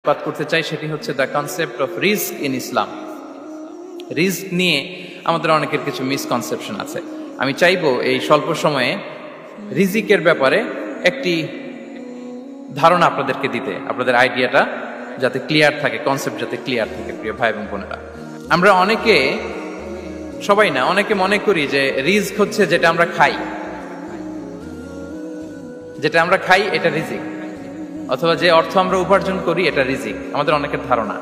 পাঠ করতে চাই সেটি হচ্ছে the concept of risk in Islam. Risk নিয়ে আমাদের অনেকের কিছু মিসকনসেপশন আছে। আমি চাইবো এই স্বল্প সময়ে রিজিকের ব্যাপারে একটি ধারণা আপনাদেরকে দিতে, আপনাদের আইডিয়াটা যাতে ক্লিয়ার থাকে, কনসেপ্ট যাতে ক্লিয়ার থাকে। প্রিয় ভাই এবং বোনেরা, আমরা অনেকে, সবাই না, অনেকে মনে করি যে রিস্ক হচ্ছে যেটা আমরা খাই, যেটা আমরা খাই এটা রিজিক, অথবা যে অর্থ আমরা উপার্জন করি এটা রিজিক। আমাদের অনেকের ধারণা।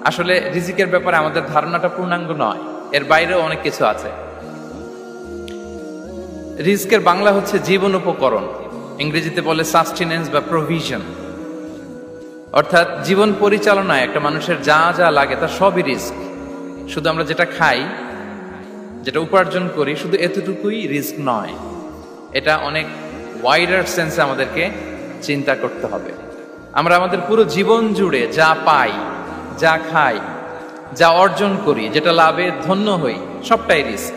আসলে রিজিকের ব্যাপারে আমাদের ধারণাটা পূর্ণাঙ্গ নয়, এর বাইরেও অনেক কিছু আছে। রিস্কের বাংলা হচ্ছে জীবন উপকরণ, ইংরেজিতে বলে সাস্টেনেন্স বা প্রভিশন। অর্থাৎ জীবন পরিচালনায় একটা মানুষের যা যা লাগে তার সবই রিস্ক। শুধু আমরা যেটা খাই, যেটা উপার্জন করি, শুধু এতটুকুই রিস্ক নয়। এটা অনেক ওয়াইডার সেন্সে আমাদেরকে চিন্তা করতে হবে। আমরা আমাদের পুরো জীবন জুড়ে যা পাই, যা খাই, যা অর্জন করি, যেটা লাভে ধন্য হই, সবটাই রিস্ক।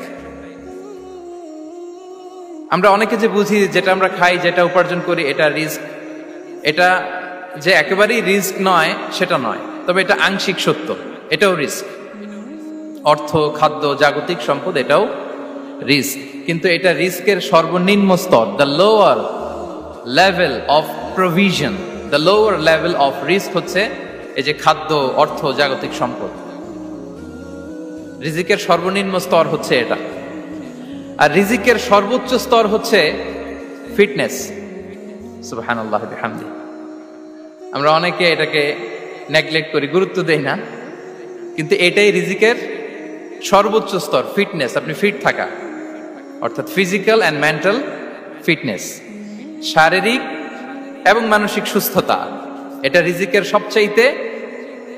আমরা অনেকে যে বুঝি যেটা আমরা খাই, যেটা উপার্জন করি এটা রিস্ক, এটা যে একেবারেই রিস্ক নয় সেটা নয়, তবে এটা আংশিক সত্য, এটাও রিস্ক। অর্থ, খাদ্য, জাগতিক সম্পদ, এটাও রিস্ক। কিন্তু এটা রিস্কের সর্বনিম্ন স্তর, the lower level of provision, the lower level of risk হচ্ছে এই যে খাদ্য, অর্থ, জাগতিক সম্পদ। রিজিকের সর্বনিম্ন স্তর হচ্ছে এটা। আর রিজিকের সর্বোচ্চ স্তর হচ্ছে ফিটনেস। সুবহানাল্লাহ বিহামদি। আমরা অনেকে এটাকে নেগলেক্ট করি, গুরুত্ব দেই না, কিন্তু এটাই রিজিকের সর্বোচ্চ স্তর, ফিটনেস। আপনি ফিট থাকা, অর্থাৎ ফিজিক্যাল অ্যান্ড মেন্টাল ফিটনেস, শারীরিক এবং মানসিক সুস্থতা, এটা রিজিকের সবচাইতে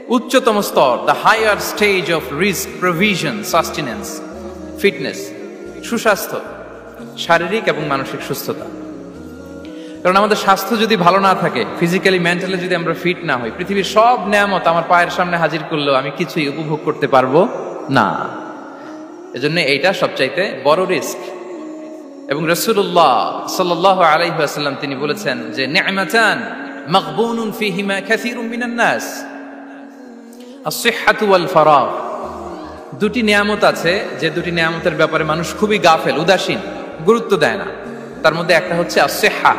উচ্চতম স্তর, দ্য হায়ার স্টেজ অফ রিস্ক, প্রভিশন, সাস্টেনেন্স, ফিটনেস, সুস্বাস্থ্য, শারীরিক এবং মানসিক সুস্থতা। কারণ আমাদের স্বাস্থ্য যদি ভালো না থাকে, ফিজিক্যালি মেন্টালি যদি আমরা ফিট না হই, পৃথিবীর সব নেয়ামত আমার পায়ের সামনে হাজির করলেও আমি কিছুই উপভোগ করতে পারবো না। এজন্য এইটা সবচাইতে বড় রিস্ক। এবং রাসূলুল্লাহ সাল্লাল্লাহু আলাইহি ওয়াসাল্লাম তিনি বলেছেন যে নি'মাতান মাগবুনুন ফীহিমা কাসীরুম মিনান নাস, আস-সিহহাতু ওয়াল ফারাগ। দুটি নিয়ামত আছে যে দুটি নিয়ামতের ব্যাপারে মানুষ খুবই গাফেল, উদাসীন, গুরুত্ব দেয় না। তার মধ্যে একটা হচ্ছে আস-সিহহা,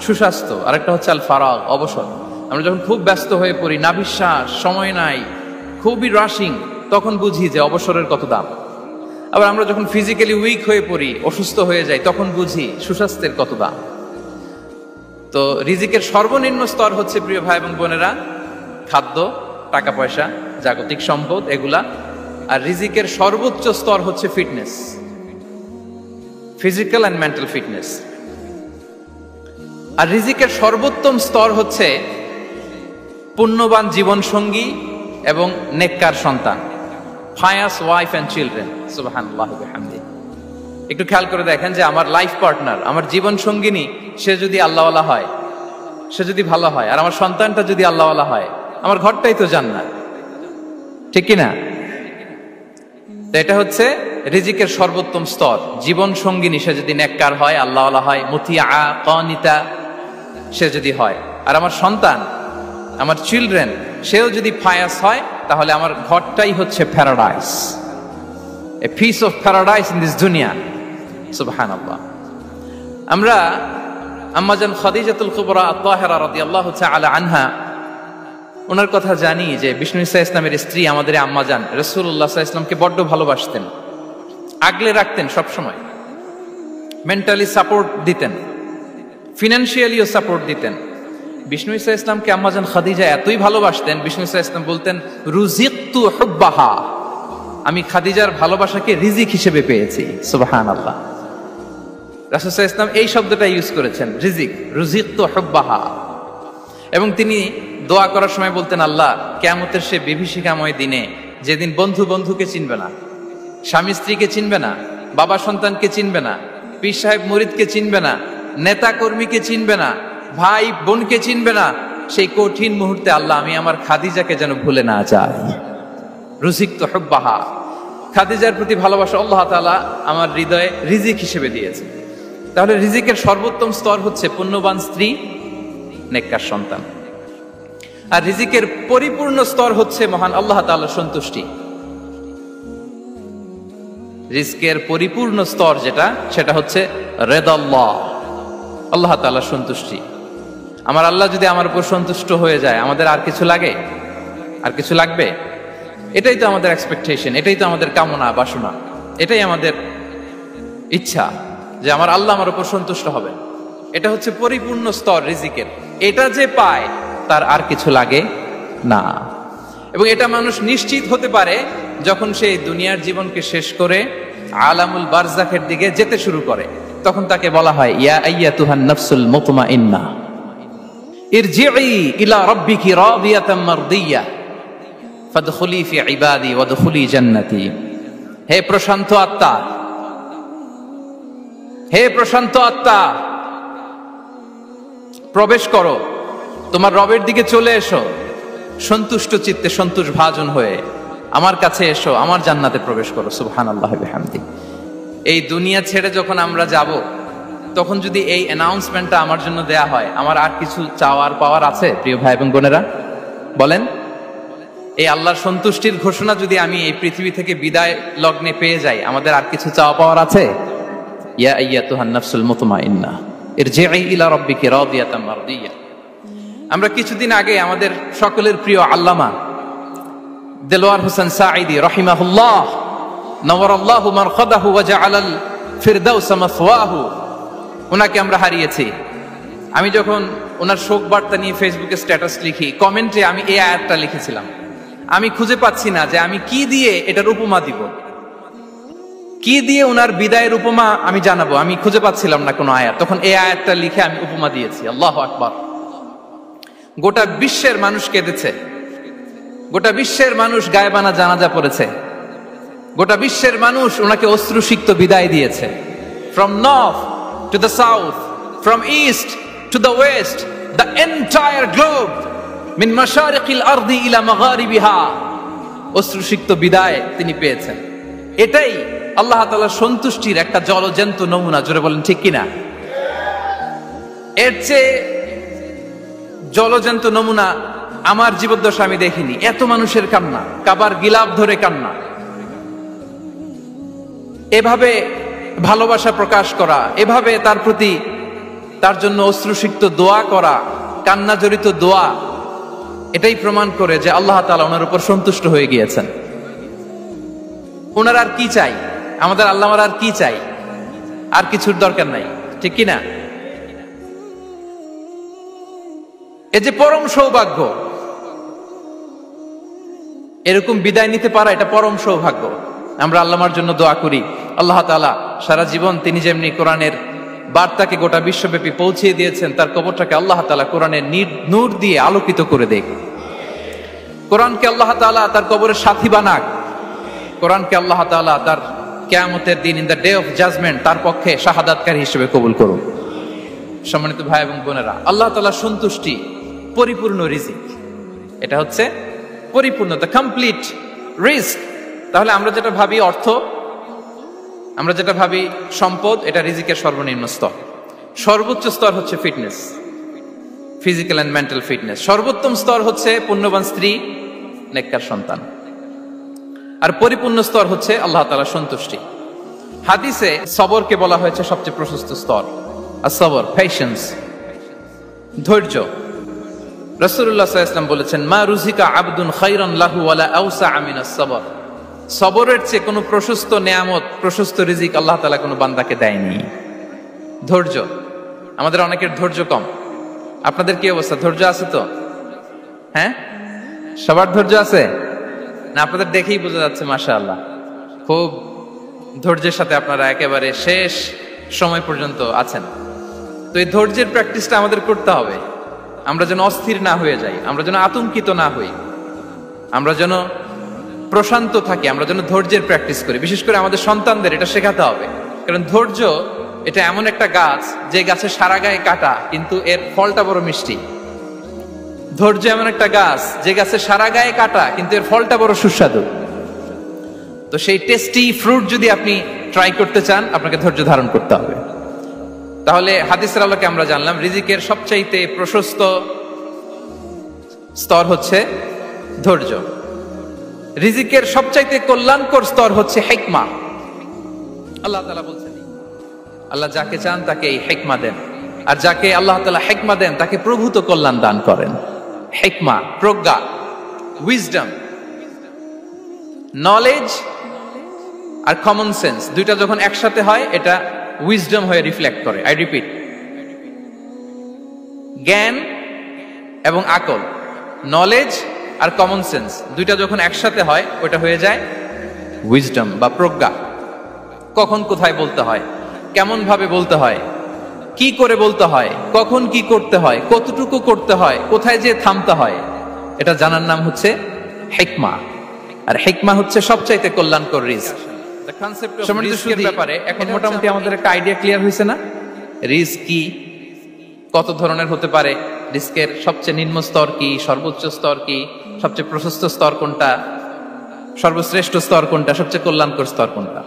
সুস্বাস্থ্য, আর একটা হচ্ছে আল ফারাগ, অবসর। আমরা যখন খুব ব্যস্ত হয়ে পড়ি, নাভিশ্বাস, সময় নাই, খুবই রাশিং, তখন বুঝি যে অবসরের কত দাম। আবার আমরা যখন ফিজিক্যালি উইক হয়ে পড়ি, অসুস্থ হয়ে যাই, তখন বুঝি সুস্বাস্থ্যের কত দাম। তো রিজিকের সর্বনিম্ন স্তর হচ্ছে, প্রিয় ভাই এবং বোনেরা, খাদ্য, টাকা পয়সা, জাগতিক সম্পদ, এগুলা। আর রিজিকের সর্বোচ্চ স্তর হচ্ছে fitness, physical and mental fitness. আর রিজিকের সর্বোত্তম স্তর হচ্ছে পুণ্যবান জীবন সঙ্গী এবং নেককার সন্তান, pious wife and children. সুবহানাল্লাহ বিহামদি। একটু খেয়াল করে দেখেন যে আমার লাইফ পার্টনার, আমার জীবন সঙ্গিনী, সে যদি আল্লাহওয়ালা হয়, সে যদি ভালো হয়, আর আমার সন্তানটা যদি আল্লাহওয়ালা হয়, আমার ঘরটাই তো জান্নাত, ঠিক কি না? এটা হচ্ছে রিজিকের সর্বোত্তম স্তর। জীবন সঙ্গিনী সে যদি নেককার হয়, আল্লাহওয়ালা হয়, মুতিয়া, কানিতা সে যদি হয়, আর আমার সন্তান, আমার চিলড্রেন, সেও যদি ফায়াস হয়, তাহলে আমার ঘরটাই হচ্ছে paradise, a piece of paradise in this দুনিয়া। সুবহানাল্লাহ। আমরা আম্মাজান খাদিজাতুল কুবরা আত-তাহিরা রাদিয়াল্লাহু তাআলা আনহা, ওনার কথা জানি যে বিষ্ণু ঈসা ইসলামের স্ত্রী আমাদের আম্মাজান রাসূলুল্লাহ সাল্লাল্লাহু আলাইহি ওয়াসাল্লামকে বড্ড ভালোবাসতেন, আগলে রাখতেন সব সময়, মেন্টালি সাপোর্ট দিতেন, ফিনান্সিয়ালিও সাপোর্ট দিতেন। বিষ্ণু ঈসা ইসলামকে আম্মাজান খাদিজা এতই ভালোবাসতেন, বিষ্ণু ঈসা ইসলাম বলতেন, রুজিকতু হুব্বাহা, আমি খাদিজার ভালোবাসাকে রিজিক হিসেবে পেয়েছি। সুবহানাল্লাহ। রাসূল সাল্লাল্লাহু আলাইহি ওয়াসাল্লাম এই শব্দটা ইউজ করেছেন, রিজিক, রুজিকতু হুব্বাহা। এবং তিনি দোয়া করার সময় বলতেন, আল্লাহ, কিয়ামতের সে বিভীষিকাময় দিনে, যেদিন বন্ধু বন্ধুকে চিনবে না, স্বামী স্ত্রীকে চিনবে না, বাবা সন্তানকে চিনবে না, পীর সাহেব মুরিদকে চিনবে না, নেতা কর্মীকে চিনবে না, ভাই বোনকে চিনবে না, সেই কঠিন মুহূর্তে আল্লাহ, আমি আমার খাদিজাকে যেন ভুলে না যাই। রুজিকতু হুব্বাহা, খাদিজার প্রতি ভালোবাসা আল্লাহ তাআলা আমার হৃদয়ে রিজিক হিসেবে দিয়েছে। তাহলে রিজিকের সর্বোত্তম স্তর হচ্ছে পুণ্যবান স্ত্রী, নেককার সন্তান। আর রিজিকের পরিপূর্ণ স্তর হচ্ছে মহান আল্লাহ তাআলার সন্তুষ্টি। রিজকের পরিপূর্ণ স্তর সেটা হচ্ছে রিদাল্লাহ, আল্লাহ তাআলার সন্তুষ্টি। আমার আল্লাহ যদি আমার উপর সন্তুষ্ট হয়ে যায়, আমাদের আর কিছু লাগে? আর কিছু লাগবে? এটাই তো আমাদের এক্সপেকটেশন, এটাই তো আমাদের কামনা বাসনা, এটাই আমাদের ইচ্ছা যে আমার আল্লাহ আমার উপর সন্তুষ্ট হবে। এটা হচ্ছে পরিপূর্ণ স্তর রিজিকের। এটা যে পায় তার আর কিছু লাগে না। এবং এটা মানুষ নিশ্চিত হতে পারে যখন সে দুনিয়ার জীবনকে শেষ করে আলামুল বারজাখের দিকে যেতে শুরু করে। তখন তাকে বলা হয়, ইয়া আইয়াতুহান নাফসুল মুতমাইন্নাহ ইরজিই ইলা রাব্বিকি রাদিয়াতাম মারদিয়া ফাদখুলি ফি ইবাদি ওয়াদখুলি জান্নাতি। হে প্রশান্ত আত্মা, হে প্রশান্ত আত্মা, প্রবেশ করো, তোমার রবের দিকে চলে এসো, সন্তুষ্ট চিত্তে সন্তোষ ভাজন হয়ে আমার কাছে এসো, আমার জান্নাতে প্রবেশ করো। সুবহানাল্লাহি ওয়া বিহামদিহি। এই দুনিয়া ছেড়ে যখন আমরা যাব, তখন যদি এই অ্যানাউন্সমেন্টটা আমার জন্য দেয়া হয়, আমার আর কিছু চাওয়ার পাওয়ার আছে? প্রিয় ভাই এবং বোনেরা বলেন, এই আল্লাহর সন্তুষ্টির ঘোষণা যদি আমি এই পৃথিবী থেকে বিদায় লগ্নে পেয়ে যাই, আমাদের আর কিছু চাওয়া পাওয়ার আছে? ইয়া আইয়াতুহান নাফসুল মুতমাইন্নাহ ইরজিই ইলা রাব্বিকি রাদিয়াতাম মারদিয়া। আমরা কিছুদিন আগে আমাদের সকলের প্রিয় আল্লামা দেলোয়ার হোসেন সাঈদী রাহিমাহুল্লাহ নওয়ারাল্লাহু মারকাদাহু ওয়া জাআলাল ফিরদাউস মাসওয়াহু, ওনাকে আমরা হারিয়েছি। আমি যখন ওনার শোক বার্তা নিয়ে ফেসবুকে স্ট্যাটাস লিখি, কমেন্টে আমি এই আয়াতটা লিখেছিলাম। আমি খুঁজে পাচ্ছি না যে আমি কি দিয়ে এটার উপমা দিব, কি দিয়ে ওনার বিদায়ের উপমা আমি জানাবো। আমি খুঁজে পাচ্ছিলাম না কোনো আয়াত। তখন এই আয়াতটা লিখে আমি উপমা দিয়েছি। আল্লাহু আকবার। গোটা বিশ্বের মানুষ কেঁদেছে, গোটা বিশ্বের মানুষ গায়েবানা জানাজা পড়েছে, গোটা বিশ্বের মানুষ ওনাকে অশ্রুসিক্ত বিদায় দিয়েছে। From north to the south, from east to the west, the entire globe, মিন মাশারিকিল আরদি ইলা মাগারিবিহা, অশ্রুসিক্ত বিদায় তিনি পেয়েছেন। এটাই আল্লাহ তাআলার সন্তুষ্টির একটা জলজ্যান্ত নমুনা। জোরে বলেন ঠিক কিনা? এর চেয়ে জলজ্যান্ত নমুনা আমার জীবদ্দশা আমি দেখিনি। এত মানুষের কান্না, কাবার গিলাফ ধরে কান্না, এভাবে ভালোবাসা প্রকাশ করা, এভাবে তার প্রতি তার জন্য অশ্রুসিক্ত দোয়া করা, কান্না জড়িত দোয়া, এটাই প্রমাণ করে যে আল্লাহ তাআলা ওনার উপর সন্তুষ্ট হয়ে গিয়েছেন। ওনার আর কি চাই? আমাদের আল্লাহর আর কি চাই? আর কিছুর দরকার নাই, ঠিক কিনা? এ যে পরম সৌভাগ্য, এরকম বিদায় নিতে পারা এটা পরম সৌভাগ্য। আমরা আল্লাহর জন্য দোয়া করি, আল্লাহ তাআলা সারা জীবন তিনি যেমনি কোরআনের বার্তাকে গোটা বিশ্বব্যাপী পৌঁছিয়ে দিয়েছেন, তার কবরটাকে আল্লাহ তাআলা কোরআনের নূর দিয়ে আলোকিত করে দেখ। কোরআনকে আল্লাহ তাআলা তার কবরের সাথী বানাক। কোরআনকে আল্লাহ তাআলা তার কিয়ামতের দিন, in the day of judgement, তার পক্ষে শাহাদাতকারী হিসেবে কবুল করুন। সম্মানিত ভাই এবং বোনেরা, আল্লাহ তাআলার সন্তুষ্টি পরিপূর্ণ রিজিক, এটা হচ্ছে পরিপূর্ণ, দ্য কমপ্লিট রিস্ক। তাহলে আমরা যেটা ভাবি অর্থ, আমরা যেটা ভাবি সম্পদ, এটা রিজিকের সর্বনিম্ন স্তর। সর্বোচ্চ স্তর হচ্ছে fitness, physical and mental fitness. সর্বোত্তম স্তর হচ্ছে পুণ্যবান স্ত্রী, নেককার সন্তান। আর পরিপূর্ণ স্তর হচ্ছে আল্লাহ তাআলার সন্তুষ্টি। হাদিসে সবরকে বলা হয়েছে সবচেয়ে প্রশস্ত স্তর। আর সবর, পেশেন্স, ধৈর্য। রাসূলুল্লাহ সাল্লাল্লাহু আলাইহি ওয়াসাল্লাম বলেছেন, মা রুজিকা আবদুন খায়রান লাহু ওয়ালা আওসা মিনাস সবর। সবরের চেয়ে কোনো প্রশস্ত নেয়ামত, প্রশস্ত রিজিক আল্লাহ তাআলা কোনো বান্দাকে দেয়নি। ধৈর্য, আমাদের অনেকের ধৈর্য কম। আপনাদের কি অবস্থা? ধৈর্য আছে তো? হ্যাঁ, সবার ধৈর্য আছে না? আপনাদের দেখেই বোঝা যাচ্ছে মাশাআল্লাহ, খুব ধৈর্যের সাথে আপনারা একেবারে শেষ সময় পর্যন্ত আছেন। তো এই ধৈর্যের প্র্যাকটিসটা আমাদের করতে হবে। আমরা যেন অস্থির না হয়ে যাই, আমরা যেন আতঙ্কিত না হই, আমরা যেন প্রশান্ত থাকি, আমরা যেন ধৈর্যের প্র্যাকটিস করি। বিশেষ করে আমাদের সন্তানদের এটা শেখাতে হবে। কারণ ধৈর্য এটা এমন একটা গাছ, যে গাছে সারা গায়ে কাটা কিন্তু এর ফলটা বড় মিষ্টি। ধৈর্য এমন একটা গাছ, যে গাছে সারা গায়ে কাটা কিন্তু এর ফলটা বড় সুস্বাদু। তো সেই টেস্টি ফ্রুট যদি আপনি ট্রাই করতে চান, আপনাকে ধৈর্য ধারণ করতে হবে। তাহলে হাদিসের আলোকে আমরা জানলাম রিজিকের সবচাইতে প্রশস্ত স্তর হচ্ছে ধৈর্য। রিজিকের সবচাইতে কল্যাণকর স্তর হচ্ছে হিকমা। আল্লাহ তাআলা বলছেন, আল্লাহ যাকে চান তাকে এই হিকমা দেন, আর যাকে আল্লাহ তাআলা হিকমা দেন তাকে প্রভূত কল্যাণ দান করেন। হিকমা, প্রজ্ঞা, উইজডম, নলেজ আর কমন সেন্স দুইটা যখন একসাথে হয় এটা উইজডম হয়ে রিফ্লেক্ট করে। আই রিপিট, জ্ঞান এবং আকল, নলেজ আর কমন সেন্স দুইটা যখন একসাথে হয় ওটা হয়ে যায় উইজডম বা প্রজ্ঞা। কখন কোথায় বলতে হয়, কেমন ভাবে বলতে হয়, কি করে বলতে হয়, কখন কি করতে হয়, কতটুকু করতে হয়, কোথায় যে থামতে হয়, এটা জানার নাম হচ্ছে হিকমা। আর হিকমা হচ্ছে সবচাইতে কল্যাণকর রিস্ক। রিস্কের ব্যাপারে এখন মোটামুটি আমাদের একটা আইডিয়া ক্লিয়ার হয়েছে না? রিস্ক কি, কত ধরনের হতে পারে, রিস্কের সবচেয়ে নিম্ন স্তর কি, সর্বোচ্চ স্তর কি, সবচেয়ে প্রশস্ত স্তর কোনটা, সর্বশ্রেষ্ঠ স্তর কোনটা, সবচেয়ে কল্যাণকর স্তর কোনটা।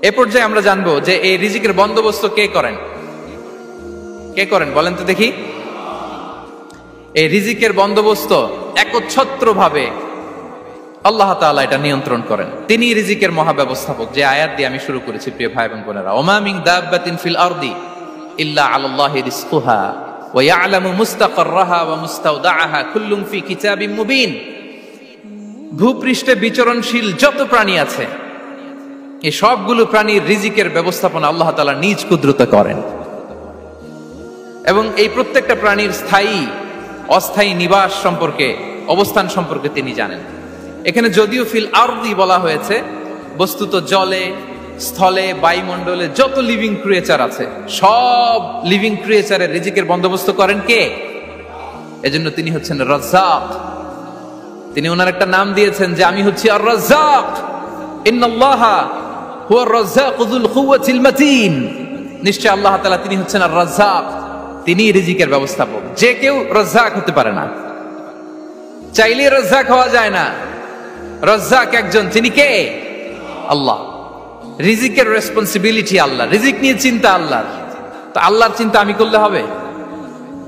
এ পর্যায়ে আমরা জানবো যে এই রিজিকের বন্দোবস্ত কে করেন। কে করেন বলেন তো দেখি? এই রিজিকের বন্দোবস্ত একচ্ছত্র ভাবে আল্লাহ তাআলা এটা নিয়ন্ত্রণ করেন। তিনি রিজিকের মহাব্যবস্থাপক। যে আয়াত দিয়ে আমি শুরু করেছি প্রিয় ভাই এবং বোনেরা, ওমা মিন দাব্বাতিন ফিল আরদি ইল্লা আলাল্লাহি রিজকুহা ওয়া ইয়ালামু মুস্তাকাররাহা ওয়া মুস্তাওদাআহা কুল্লুম ফি কিতাবিম মুবিন। ভূপৃষ্ঠে বিচরণশীল যত প্রাণী আছে এই সবগুলো প্রাণীর রিজিকের ব্যবস্থাপনা আল্লাহ তাআলা নিজ কুদরতে করেন, এবং এই প্রত্যেকটা প্রাণীর স্থায়ী অস্থায়ী নিবাস সম্পর্কে, অবস্থান সম্পর্কে তিনি জানেন। এখানে যদিও ফিল আরদি বলা হয়েছে, বস্তুত জলে, স্থলে, বায়ুমণ্ডলে যত লিভিং ক্রিয়েচার আছে সব লিভিং ক্রিয়েচারের রিজিকের বন্দোবস্ত করেন কে? এজন্য তিনি হচ্ছেন রাজ্জাক। তিনি ওনার একটা নাম দিয়েছেন যে আমি হচ্ছি আর রাজ্জাক, ইন্নাল্লাহা হুয়ার রাজ্জাকু যুল কুওয়াতিল মাতিন। নিশ্চয় আল্লাহ তাআলা তিনি হচ্ছেন আর রাজ্জাক, তিনি রিজিকের ব্যবস্থাপক। যে কেউ রাজ্জাক হতে পারে না, চাইলে রাজ্জাক হওয়া যায় না। রাজ্জাক একজন, তিনি কে? আল্লাহ। রিজিকের রেসপন্সিবিলিটি আল্লাহ, রিজিক নিয়ে চিন্তা আল্লাহর। তো আল্লাহর চিন্তা আমি করলে হবে?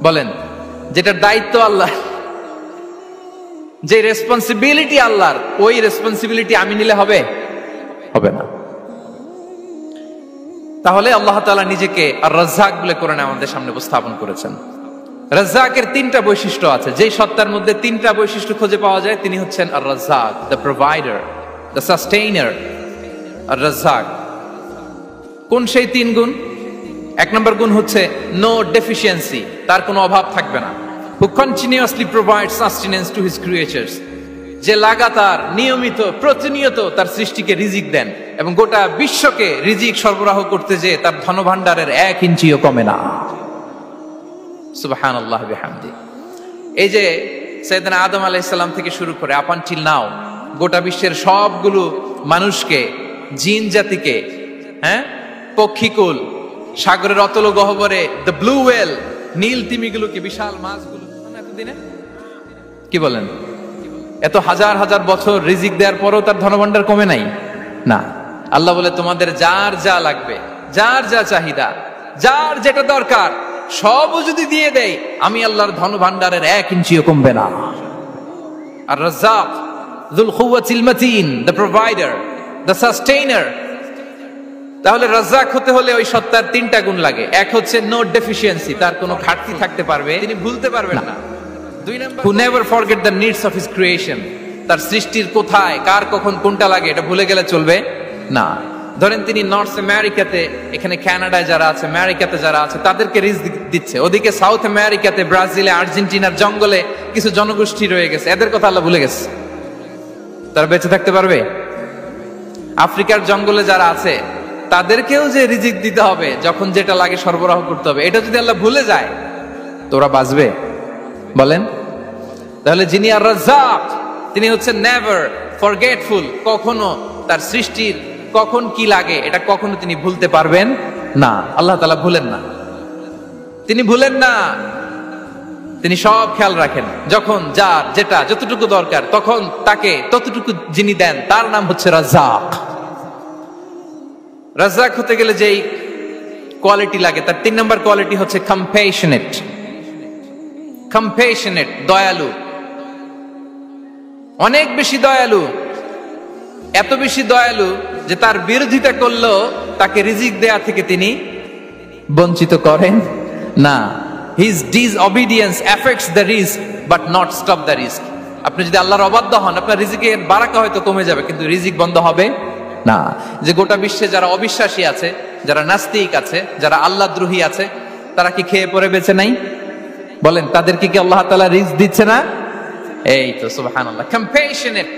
বলেন, যেটার দায়িত্ব আল্লাহ, যে রেসপন্সিবিলিটি আল্লাহর, ওই রেসপন্সিবিলিটি আমি নিলে হবে? হবে না। তাহলে আল্লাহ তাআলা নিজেকে আর রাজ্জাক বলে কোরআনে আমাদের সামনে উপস্থাপন করেছেন। রাজ্জাকের তিনটা বৈশিষ্ট্য আছে, যেই সত্তার মধ্যে তিনটা বৈশিষ্ট্য খুঁজে পাওয়া যায় তিনি হচ্ছেন আর রাজ্জাক, দ্য প্রোভাইডার, দ্য সাস্টেইনার। আর রাজ্জাক কোন সেই তিন গুণ? এক নম্বর গুণ হচ্ছে নো ডেফিসিয়েন্সি, তার কোনো অভাব থাকবে না। হু continuously provide sustenance to his creatures, যে লাগাতার, নিয়মিত, প্রতিনিয়ত তার সৃষ্টিকে রিজিক দেন এবং গোটা বিশ্বকে রিজিক সরবরাহ করতে যে তার ধনভাণ্ডারের 1 ইঞ্চিও কমে না। সুবহানাল্লাহ বিহামদি। এই যে সাইয়েদনা আদম আলাইহিস সালাম থেকে শুরু করে আপ আনটিল নাও গোটা বিশ্বের সবগুলো মানুষকে, জিন জাতিকে, পক্ষীকুল, সাগরের অতল গহ্বরে দ্য ব্লু ওয়েল, নীল তিমিগুলোকে, বিশাল মাছগুলো, এতদিনে কি বলেন, এত হাজার হাজার বছর রিজিক দেওয়ার পরও তার ধনভাণ্ডার কমে নাই না। আল্লাহ বলে তোমাদের যার যা লাগবে, যার যা চাহিদা, যার যেটা দরকার সবও যদি দিয়ে দেয় আমি আল্লাহর ধনভাণ্ডারের 1 ইঞ্চিও কমবে না। আর Razzak যুল কুওয়াতিল মাতিন, the provider, the sustainer. তাহলে রাজ্জাক হতে হলে ওই সত্তার তিনটা গুণ লাগে। এক হচ্ছে নো ডেফিসিয়েন্সি, তার কোনো ঘাটতি থাকতে পারবে, তিনি ভুলতে পারবেন না। দুই number, who never forget the needs of his creation, তার সৃষ্টির কোথায়, কার, কখন, কোনটা লাগে এটা ভুলে গেলে চলবে না। ধরেন তিনি নর্থ আমেরিকাতে, এখানে কানাডায় যারা আছে, আমেরিকাতে যারা আছে তাদেরকে রিজিক দিচ্ছে, ওদিকে সাউথ আমেরিকাতে, ব্রাজিলে, আর্জেন্টিনার জঙ্গলে কিছু জনগোষ্ঠী রয়ে গেছে, এদের কথা আল্লাহ ভুলে গেছে। তারা বেঁচে থাকতে পারবে? আফ্রিকার জঙ্গলে যারা আছে তাদেরকেও যে রিজিক দিতে হবে, যখন যেটা লাগে সরবরাহ করতে হবে, এটা যদি আল্লাহ ভুলে যায় তো ওরা বাঁচবে? বলেন। তাহলে যিনি আর রাজ্জাক তিনি হচ্ছেন নেভার ফরগেটফুল, কখনো তার সৃষ্টির কখন কি লাগে এটা কখনো তিনি ভুলতে পারবেন না। আল্লাহ তাআলা ভুলেন না, তিনি ভুলেন না, তিনি সব খেয়াল রাখেন। যখন যার যেটা যতটুকু দরকার তখন তাকে ততটুকু যিনি দেন তার নাম হচ্ছে রাজ্জাক। রাজ্জাক হতে গেলে যেই কোয়ালিটি লাগে তার 3 নম্বর কোয়ালিটি হচ্ছে কম্প্যাশনেট। কম্প্যাশনেট, দয়ালু। অনেক বেশি দয়ালু, এত বেশি দয়ালু যে তার বিরোধিতা করলেও তাকে রিজিক দেয়া থেকে তিনি বঞ্চিত করেন না। His disobedience affects the risk but not stop the risk. আপনি যদি আল্লাহর অবাধ্য হন, আপনার রিজিকের বারাকা হয়তো কমে যাবে, কিন্তু রিজিক বন্ধ হবে না। যে গোটা বিশ্বে যারা অবিশ্বাসী আছে, যারা নাস্তিক আছে, যারা আল্লাহদ্রোহী আছে, তারা কি খেয়ে পরে বেঁচে নাই? বলেন, তাদেরকে কি আল্লাহ তাআলা রিজক দিচ্ছে না? এই তো সুবহানাল্লাহ, কম্প্যাশনেট,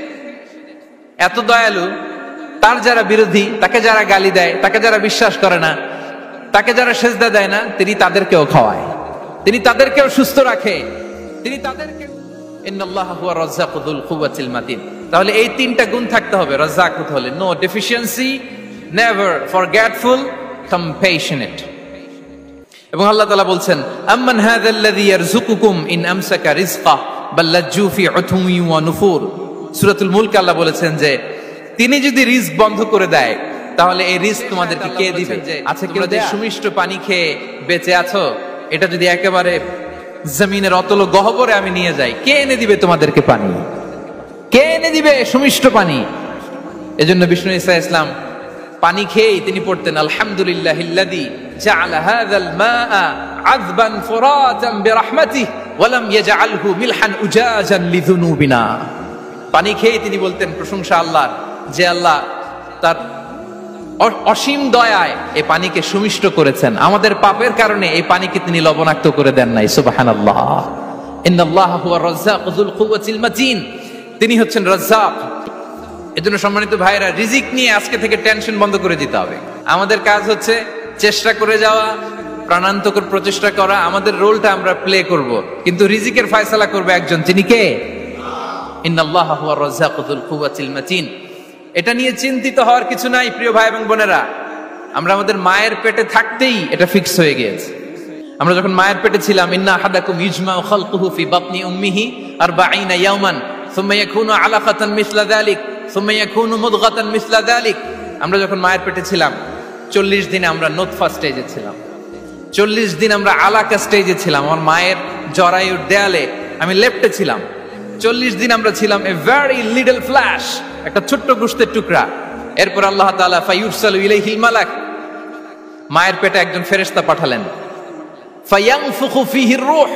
এত দয়ালু। তার যারা বিরোধী, তাকে যারা গালি দেয়, তাকে যারা বিশ্বাস করে না, তাকে যারা সেজদা দেয় না, তিনি তাদেরকেও খাওয়ায়, তিনি তাদেরকেও সুস্থ রাখে, তিনি তাদেরকে। ইন্নাল্লাহা হুয়া রাজ্জাকু যুল কুওয়াতিল মাতিন। তাহলে এই তিনটা গুণ থাকতে হবে রাজ্জাক হতে হলে: no deficiency, never forgetful, compassionate. এবং আল্লাহ তাআলা বলছেন, আম্মান হাযাল্লাযী ইয়ারযুকুকুম ইন আমসাকা রিজকাহ বাল লাজ্জু ফি উতুমি ওয়া নুফুর। সূরাতুল মুলক আল্লাহ বলেছেন যে তিনি যদি রিজক বন্ধ করে দেয়, তাহলে এই রিজক তোমাদেরকে কে দিবে? আছে কেউ যে সুমিষ্ট পানি খেয়ে বেঁচে আছো, এটা যদি একেবারে জমিনের অতল গহ্বরে আমি নিয়ে যাই, কে এনে দিবে তোমাদেরকে পানি? কে এনে দিবে সুমিষ্ট পানি? এজন্য বিষ্ণু ঈসা ইসলাম পানি খেয়েই তিনি পড়তেন, আলহামদুলিল্লাহিল্লাযী জাআলা হাযাল মাআ আযবান ফুরাতান বিরাহমাতিহি ওয়া লাম ইয়াজআলহু মিলহান উজাজান লিযুনুবিনা। পানি খেয়েই তিনি বলতেন প্রশংসা আল্লাহর, যে আল্লাহ তার অসীম দয়ায় এই পানিকে সুমিষ্ট করেছেন, আমাদের পাপের কারণে এই পানিকে তিনি লবণাক্ত করে দেন নাই। সুবহানাল্লাহ। ইন্নাল্লাহা হুয়া রাজ্জাকু যুল কুওয়াতিল মাতিন। তিনি হচ্ছেন রাজ্জাক। এজন্য সম্মানিত ভাইরা, রিজিক নিয়ে আজকে থেকে টেনশন বন্ধ করে দিতে হবে। আমাদের কাজ হচ্ছে চেষ্টা করে যাওয়া, প্রাণান্তকর প্রচেষ্টা করা, আমাদের রোলটা আমরা প্লে করব, কিন্তু রিজিকের ফয়সালা করবে একজন, তিনি কে? ইন্নাল্লাহা হুয়া রাজ্জাকু যুল কুওয়াতিল মাতিন। এটা নিয়ে চিন্তিত হওয়ার কিছু নাই প্রিয় ভাই এবং বোনেরা। আমরা আমাদের মায়ের পেটে থাকতেই এটা ফিক্স হয়ে গিয়েছে। আমরা যখন মায়ের পেটে ছিলাম, ইন্না আহাদাকুম ইজমাউ খালকুহু ফি বাতনি উম্মিহি 40 ইয়াওমান সুম্মা ইয়াকুনু আলাকাতান মিসলা যালিক সুম্মা ইয়াকুনু মুদগাতান মিসলা যালিক। আমরা যখন মায়ের পেটে ছিলাম 40 দিন আমরা নুতফা স্টেজে ছিলাম, 40 দিন আমরা আলাকা স্টেজে ছিলাম। আমার মায়ের জরায়ুর দেয়ালে আমি লেপ্টে ছিলাম। 40 দিন আমরা ছিলাম এ ভেরি লিটল ফ্ল্যাশ, একটা ছোট্ট গোশতের টুকরা। এরপর আল্লাহ তাআলা ফায়ুরসালু ইলাইহিল মালাক, মায়ের পেটে একজন ফেরেশতা পাঠালেন। ফায়ানফুখু ফিহির রূহ,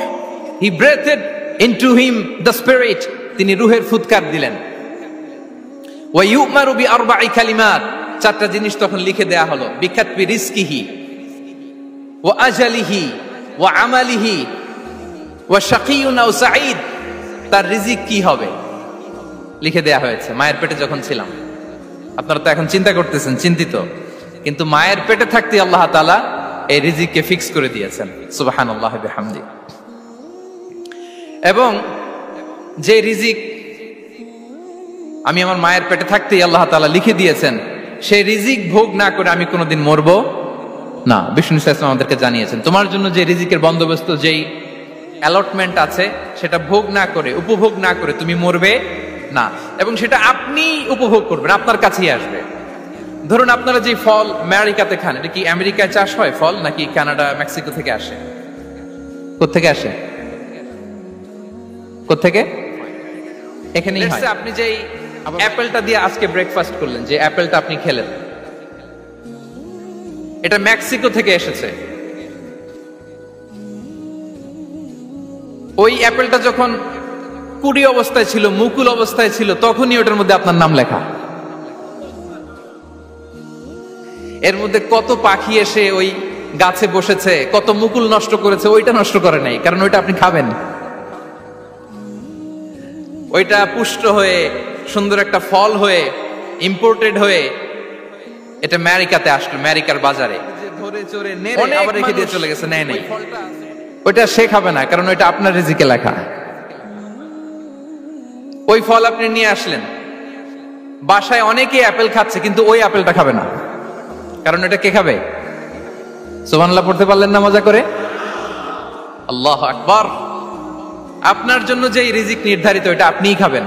he breathed into him the spirit, তিনি রূহের ফুৎকার দিলেন। ওয়া ইউমারু বিআরবা'i কালিমাত, 4টা জিনিস তখন লিখে দেয়া হলো। বিকাতবি রিজকিহি ওয়া আজালিহি ওয়া আমালিহি ওয়া শাকিয়ুন আও সাঈদ, তার রিজিক কি হবে লিখে দেয়া হয়েছে মায়ের পেটে যখন ছিলাম। আপনারা তো এখন চিন্তা করতেছেন, চিন্তিত, কিন্তু মায়ের পেটে থাকতে আল্লাহ তাআলা এই রিজিককে ফিক্স করে দিয়েছেন। সুবহানাল্লাহি বিহামদি। এবং যে রিজিক আমি আমার মায়ের পেটে থাকতেই আল্লাহ তাআলা লিখে দিয়েছেন, সেই রিজিক ভোগ না করে আমি কোনোদিন মরবো না। বিষ্ণু ইসলাম আমাদেরকে জানিয়েছেন, তোমার জন্য যে রিজিকের বন্দোবস্ত, যেই অ্যালটমেন্ট আছে, সেটা ভোগ না করে, উপভোগ না করে তুমি মরবে না। এবং সেটা আপনি উপভোগ করবেন, আপনার কাছেই আসবে। ধরুন আপনারা যে ফল আমেরিকাতে খান, এটা কি আমেরিকায় চাষ হয় ফল, নাকি কানাডা মেক্সিকো থেকে আসে? কোত্থেকে আসে? কোত্থেকে? এখানে। আপনি যে অ্যাপেলটা দিয়ে আজকে ব্রেকফাস্ট করলেন, যে অ্যাপেলটা আপনি খেলেন, এটা মেক্সিকো থেকে এসেছে। ওই অ্যাপেলটা যখন কুড়ি অবস্থায় ছিল, মুকুল অবস্থায় ছিল, তখনই ওটার মধ্যে আপনার নাম লেখা। এর মধ্যে কত পাখি এসে ওই গাছে বসেছে, কত মুকুল নষ্ট করেছে, ওইটা নষ্ট করে নাই, কারণ ওইটা আপনি খাবেন। ওইটা পুষ্ট হয়ে সুন্দর একটা ফল হয়ে ইম্পোর্টেড হয়ে এটা আমেরিকাতে আসলো, আমেরিকার বাজারে ধরে চড়ে নেড়ে আবার রেখে দিয়ে চলে গেছে, নেয় নাই। ওইটা সে খাবে না, কারণ ওইটা আপনার রিজিকে লেখা। ওই ফল আপনি নিয়ে আসলেন, বাসায় অনেকেই অ্যাপেল খাচ্ছে, কিন্তু ওই অ্যাপেলটা খাবে না, কারণ এটা কে খাবে? সুবহানাল্লাহ পড়তে পারলেন না মজা করে? আল্লাহু আকবার। আপনার জন্য যে রিজিক নির্ধারিত, এটা আপনিই খাবেন।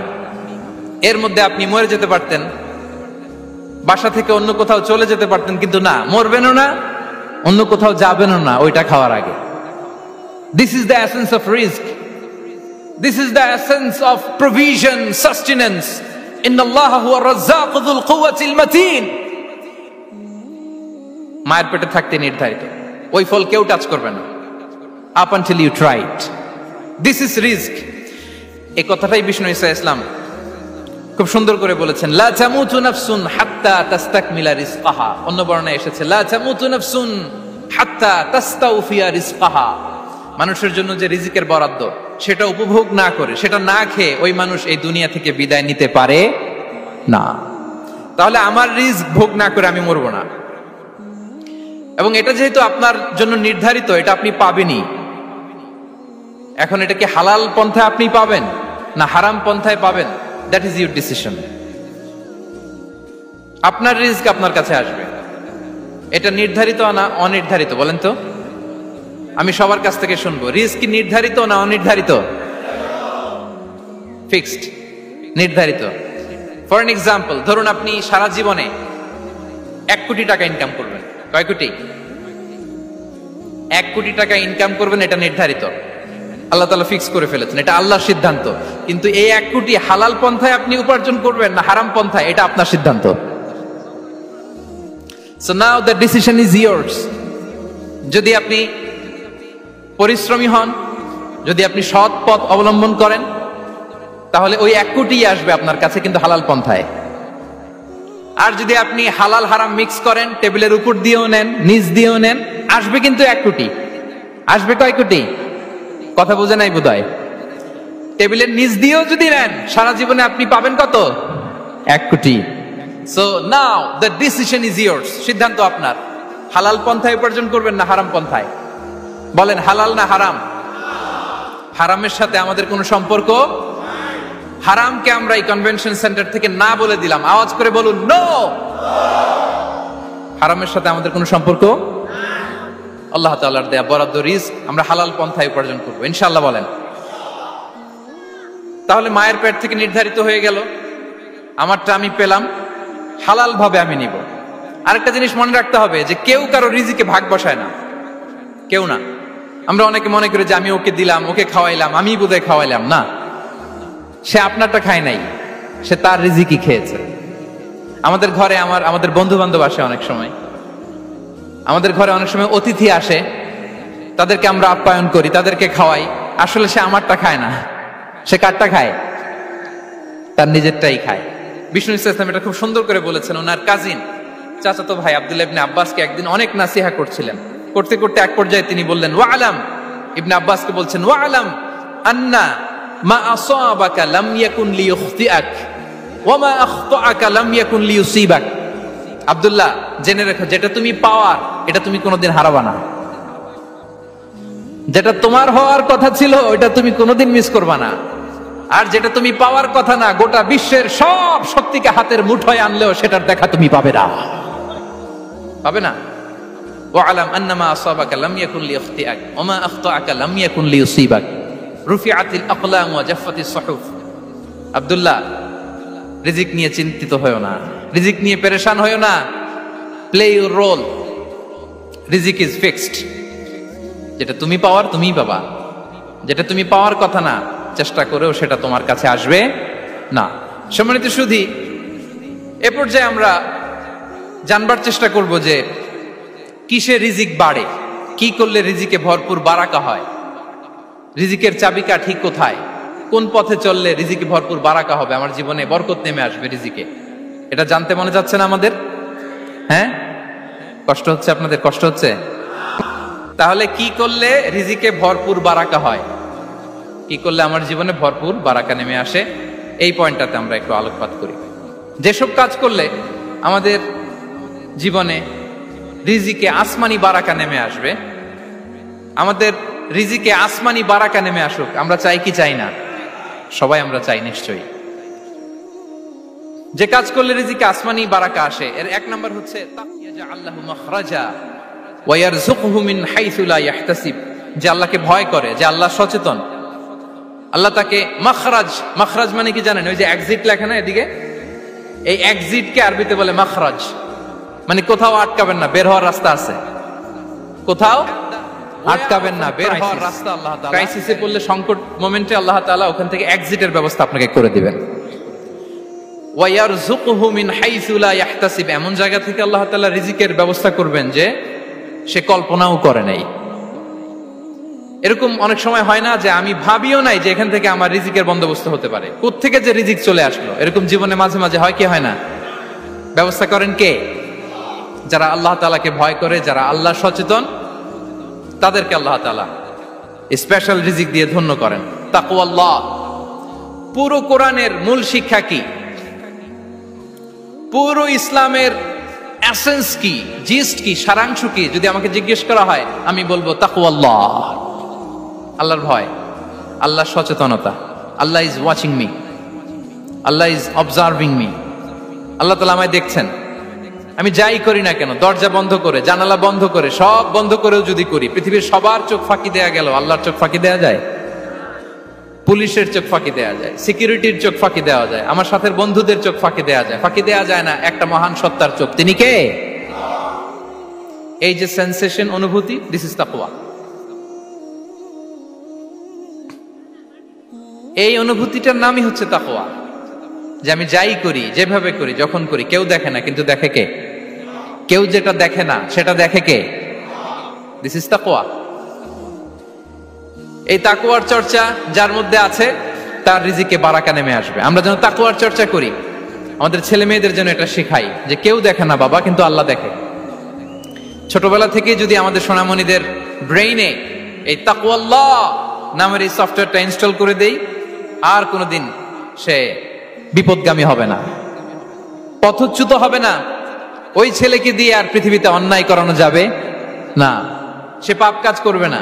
এর মধ্যে আপনি মরে যেতে পারতেন, বাসা থেকে অন্য কোথাও চলে যেতে পারতেন, কিন্তু না, মরবেনও না, অন্য কোথাও যাবেনও না ওইটা খাওয়ার আগে। This is the essence of risk. This is the essence of provision, sustenance. Inna Allaha huwa ar-razzaqu dhul quwwatil matin. মায়ের পেটে থাকতে নির্ধারিত, ওই ফল কেউ টাচ করবে না up until you try it. This is রিজক। এই কথাটাই বিষ্ণু ঈসা ইসলাম খুব সুন্দর করে বলেছেন, লা তামুতু নাফসুন হাত্তা তাস্তাকমিলা রিজকাহা। অন্য বর্ণনায় এসেছে লা তামুতু নাফসুন হাত্তা তাস্তাউফিয়া রিজকাহা। মানুষের জন্য যে রিজিকের বরাদ্দ সেটা উপভোগ না করে, সেটা না খেয়ে ওই মানুষ এই দুনিয়া থেকে বিদায় নিতে পারে না। তাহলে আমার রিজক ভোগ না করে আমি মরবো না, এবং এটা যেহেতু আপনার জন্য নির্ধারিত, এটা আপনি পাবেনই। এখন এটা কি হালাল পন্থায় আপনি পাবেন না হারাম পন্থায় পাবেন, দ্যাট ইজ ইউর ডিসিশন। আপনার রিজক আপনার কাছে আসবে, এটা নির্ধারিত না অনির্ধারিত বলেন তো? আমি সবার কাছ থেকে শুনবো, রিজক কি নির্ধারিত না অনির্ধারিত? ফিক্সড, নির্ধারিত। ফর এন এক্সাম্পল, ধরুন আপনি সারা জীবনে 1 কোটি টাকা ইনকাম করবেন। কয় কোটি? 1 কোটি টাকা ইনকাম করবেন, এটা নির্ধারিত, আল্লাহ তাআলা ফিক্স করে ফেলেছেন, এটা আল্লাহর সিদ্ধান্ত। কিন্তু এই 1 কোটি হালাল পন্থায় আপনি উপার্জন করবেন না হারাম পন্থায়, এটা আপনার সিদ্ধান্ত। So now the decision is yours. যদি আপনি পরিশ্রমী হন, যদি আপনি সৎ পথ অবলম্বন করেন, তাহলে ওই 1 কোটি আসবে আপনার কাছে, কিন্তু হালাল পন্থায়। আর যদি আপনি হালাল হারাম মিক্স করেন, টেবিলের উপর দিয়েও নেন নিচ দিয়েও নেন, আসবে কিন্তু 1 কোটি। আসবে কয় কোটি? কথা বোঝে নাই বোধহয়। টেবিলের নিচ দিয়েও যদি নেন, সারা জীবনে আপনি পাবেন কত? 1 কোটি। So now the decision is years. সিদ্ধান্ত আপনার, হালাল পন্থায় উপার্জন করবেন না হারাম পন্থায়। বলেন হালাল না হারাম? হারামের সাথে আমাদের কোনো সম্পর্ক? হারামকে আমরা এই কনভেনশন সেন্টার থেকে না বলে দিলাম, আওয়াজ করে বলুন নো। হারামের সাথে আমাদের কোনো সম্পর্ক? আল্লাহ তাআলার দেয়া বরাদ্দ রিজক আমরা হালাল পন্থায় উপার্জন করব ইনশাআল্লাহ। বলেন। তাহলে মায়ের পেট থেকে নির্ধারিত হয়ে গেল, আমারটা আমি পেলাম, হালাল ভাবে আমি নিব। আরেকটা জিনিস মনে রাখতে হবে যে কেউ কারো রিজিকে ভাগ বসায় না, কেউ না। আমরা অনেকে মনে করি যে আমি ওকে দিলাম, ওকে খাওয়াইলাম, আমি বোধহয় খাওয়াইলাম। না, সে আপনারটা খায় নাই, সে তার রিজিকই খেয়েছে। আমাদের ঘরে আমাদের বন্ধু বান্ধব আসে অনেক সময়, আমাদের ঘরে অনেক সময় অতিথি আসে, তাদেরকে আমরা আপ্যায়ন করি, তাদেরকে খাওয়াই। আসলে সে আমারটা খায় না, সে কারটা খায়? তার নিজেরটাই খায়। বিষ্ণু ইসলাম এটা খুব সুন্দর করে বলেছেন। ওনার কাজিন চাচাতো ভাই আব্দুল্লাহ ইবনে আব্বাসকে একদিন অনেক নাসিহা করছিলেন। করতে করতে এক পর্যায়ে তিনি বললেন, ওয়া আলাম, ইবনে আব্বাসকে বলছেন, ওয়া আলাম আন্না মা আসাবাকা লাম ইয়াকুন লিইখতিআক ওয়া মা আখতাআকা লাম ইয়াকুন লিইউসিবাক। আব্দুল্লাহ, জেনে রাখো, যেটা তুমি পাওয়ার এটা তুমি কোনোদিন হারাবা না। যেটা তোমার হওয়ার কথা ছিল ওটা তুমি কোনোদিন মিস করবা না। আর যেটা তুমি পাওয়ার কথা না, গোটা বিশ্বের সব শক্তিকে হাতের মুঠোয় আনলেও সেটার দেখা তুমি পাবে না, পাবে না। ওয়া আলাম আন্নামা আসাবাকা লাম ইয়াকুন লিইখতিআক ওয়া মা আখতাআকা লাম ইয়াকুন লিইউসিবাক রুফিআতিল আকলাম ওয়া জাফফাতিস সুহুফ। আব্দুল্লাহ, রিজিক নিয়ে চিন্তিত হয়ো না, রিজিক নিয়ে পেরেশান হয়ো না। প্লে ইউর রোল, রিজিক ইজ ফিক্সড। যেটা তুমি পাওয়ার তুমিই পাবা, যেটা তুমি পাওয়ার কথা না, চেষ্টা করেও সেটা তোমার কাছে আসবে না। সম্মানিত সুধী, এ পর্যায়ে আমরা জানবার চেষ্টা করব যে কিসে রিজিক বাড়ে, কি করলে রিজিকে ভরপুর বারাকা হয়, রিজিকের চাবিকাঠি কোথায়, কোন পথে চললে রিজিকে ভরপুর বারাকা হবে, আমার জীবনে বরকত নেমে আসবে রিজিকে। এটা জানতে মনে যাচ্ছে না আমাদের? হ্যাঁ, কষ্ট হচ্ছে আপনাদের? কষ্ট হচ্ছে? তাহলে কি করলে রিজিকে ভরপুর বারাকা হয়, কি করলে আমার জীবনে ভরপুর বারাকা নেমে আসে, এই পয়েন্টটাতে আমরা একটু আলোকপাত করি। যেসব কাজ করলে আমাদের জীবনে রিজিকে আসমানি বারাকা নেমে আসবে, আমাদের রিজিকে আসমানি বারাকা নেমে আসুক, আমরা চাই কি চাই না? সবাই আমরা চাই নিশ্চয়ই। যে কাজ করলে রিজিকে আসমানি বারাকা আসে, এর 1 নাম্বার হচ্ছে তাকওয়াল্লাহু মাখরাজা ওয়া ইয়ারযুকুহু মিন হাইসু লা ইয়াহতাসিব। যে আল্লাহকে ভয় করে, যে আল্লাহ সচেতন, আল্লাহ তাকে মাখরাজ। মাখরাজ মানে কি জানেন? ওই যে এক্সিট লেখা না এদিকে, এই এক্সিটকে আরবিতে বলে মাখরাজ। মানে কোথাও আটকাবেন না, বের হওয়ার রাস্তা আছে। কোথাও আটকাবেন না, বের হওয়ার রাস্তা আল্লাহ তাআলা, ক্রাইসিসে পড়লে, সংকট মোমেন্টে আল্লাহ তাআলা ওখান থেকে এক্সিটের ব্যবস্থা আপনাকে করে দিবেন। ওয়া ইয়ারযুকুহু মিন হাইসু লা ইয়াহতাসিব, এমন জায়গা থেকে আল্লাহ তাআলা রিজিকের ব্যবস্থা করবেন যে সে কল্পনাও করে নাই। এরকম অনেক সময় হয় না যে আমি ভাবিও নাই যে এখান থেকে আমার রিজিকের বন্দোবস্ত হতে পারে, কোত্থেকে যে রিজিক চলে আসলো। এরকম জীবনে মাঝে মাঝে হয় কি হয় না? ব্যবস্থা করেন কে? যারা আল্লাহ তাআলাকে ভয় করে, যারা আল্লাহ সচেতন, তাদেরকে আল্লাহ তাআলা স্পেশাল রিজিক দিয়ে ধন্য করেন। তাকওয়াল্লাহ। পুরো কোরআনের মূল শিক্ষা কি? পুরো ইসলামের এসেন্স কি, জিস্ট কি, সারাংশ কি যদি আমাকে জিজ্ঞেস করা হয়, আমি বলবো তাকওয়াল্লাহ, আল্লাহর ভয়, আল্লাহর সচেতনতা। Allah is watching me, Allah is observing me. আল্লাহ তাআলা আমায় দেখছেন। আমি যাই করি না কেন, দরজা বন্ধ করে, জানালা বন্ধ করে, সব বন্ধ করেও যদি করি, পৃথিবীর সবার চোখ ফাঁকি দেয়া গেল, আল্লাহর চোখ ফাঁকি দেয়া যায়? পুলিশের চোখ ফাঁকি দেয়া যায়, সিকিউরিটির চোখ ফাঁকি দেওয়া যায়, আমার সাথের বন্ধুদের চোখ ফাঁকি দেয়া যায়, ফাঁকি দেয়া যায় না একটা মহান সত্তার চোখ। তিনি কে? এই যে সেন্সেশন, অনুভূতি, দিস ইজ তাকওয়া। এই অনুভূতিটার নামই হচ্ছে তাকওয়া, যে আমি যাই করি, যেভাবে করি, যখন করি, কেউ দেখে না, কিন্তু দেখে কে? কেউ যেটা দেখে না সেটা দেখে কে? দিস ইজ তাকওয়া। এই তাকওয়ার চর্চা যার মধ্যে আছে, তার রিজিকে বারাকা নেমে আসবে। আমরা যেন তাকওয়ার চর্চা করি, আমাদের ছেলে মেয়েদের যেন এটা শেখাই যে কেউ দেখে না বাবা, কিন্তু আল্লাহ দেখে। ছোটবেলা থেকে যদি আমাদের সোনামণিদের ব্রেইনে এই তাকওয়াল্লাহ নামের এই সফটওয়্যারটা ইনস্টল করে দেই, আর কোনোদিন সে বিপদগামী হবে না, পথচ্যুত হবে না। ওই ছেলেকে দিয়ে আর পৃথিবীতে অন্যায় করানো যাবে না। সে পাপ কাজ করবে না,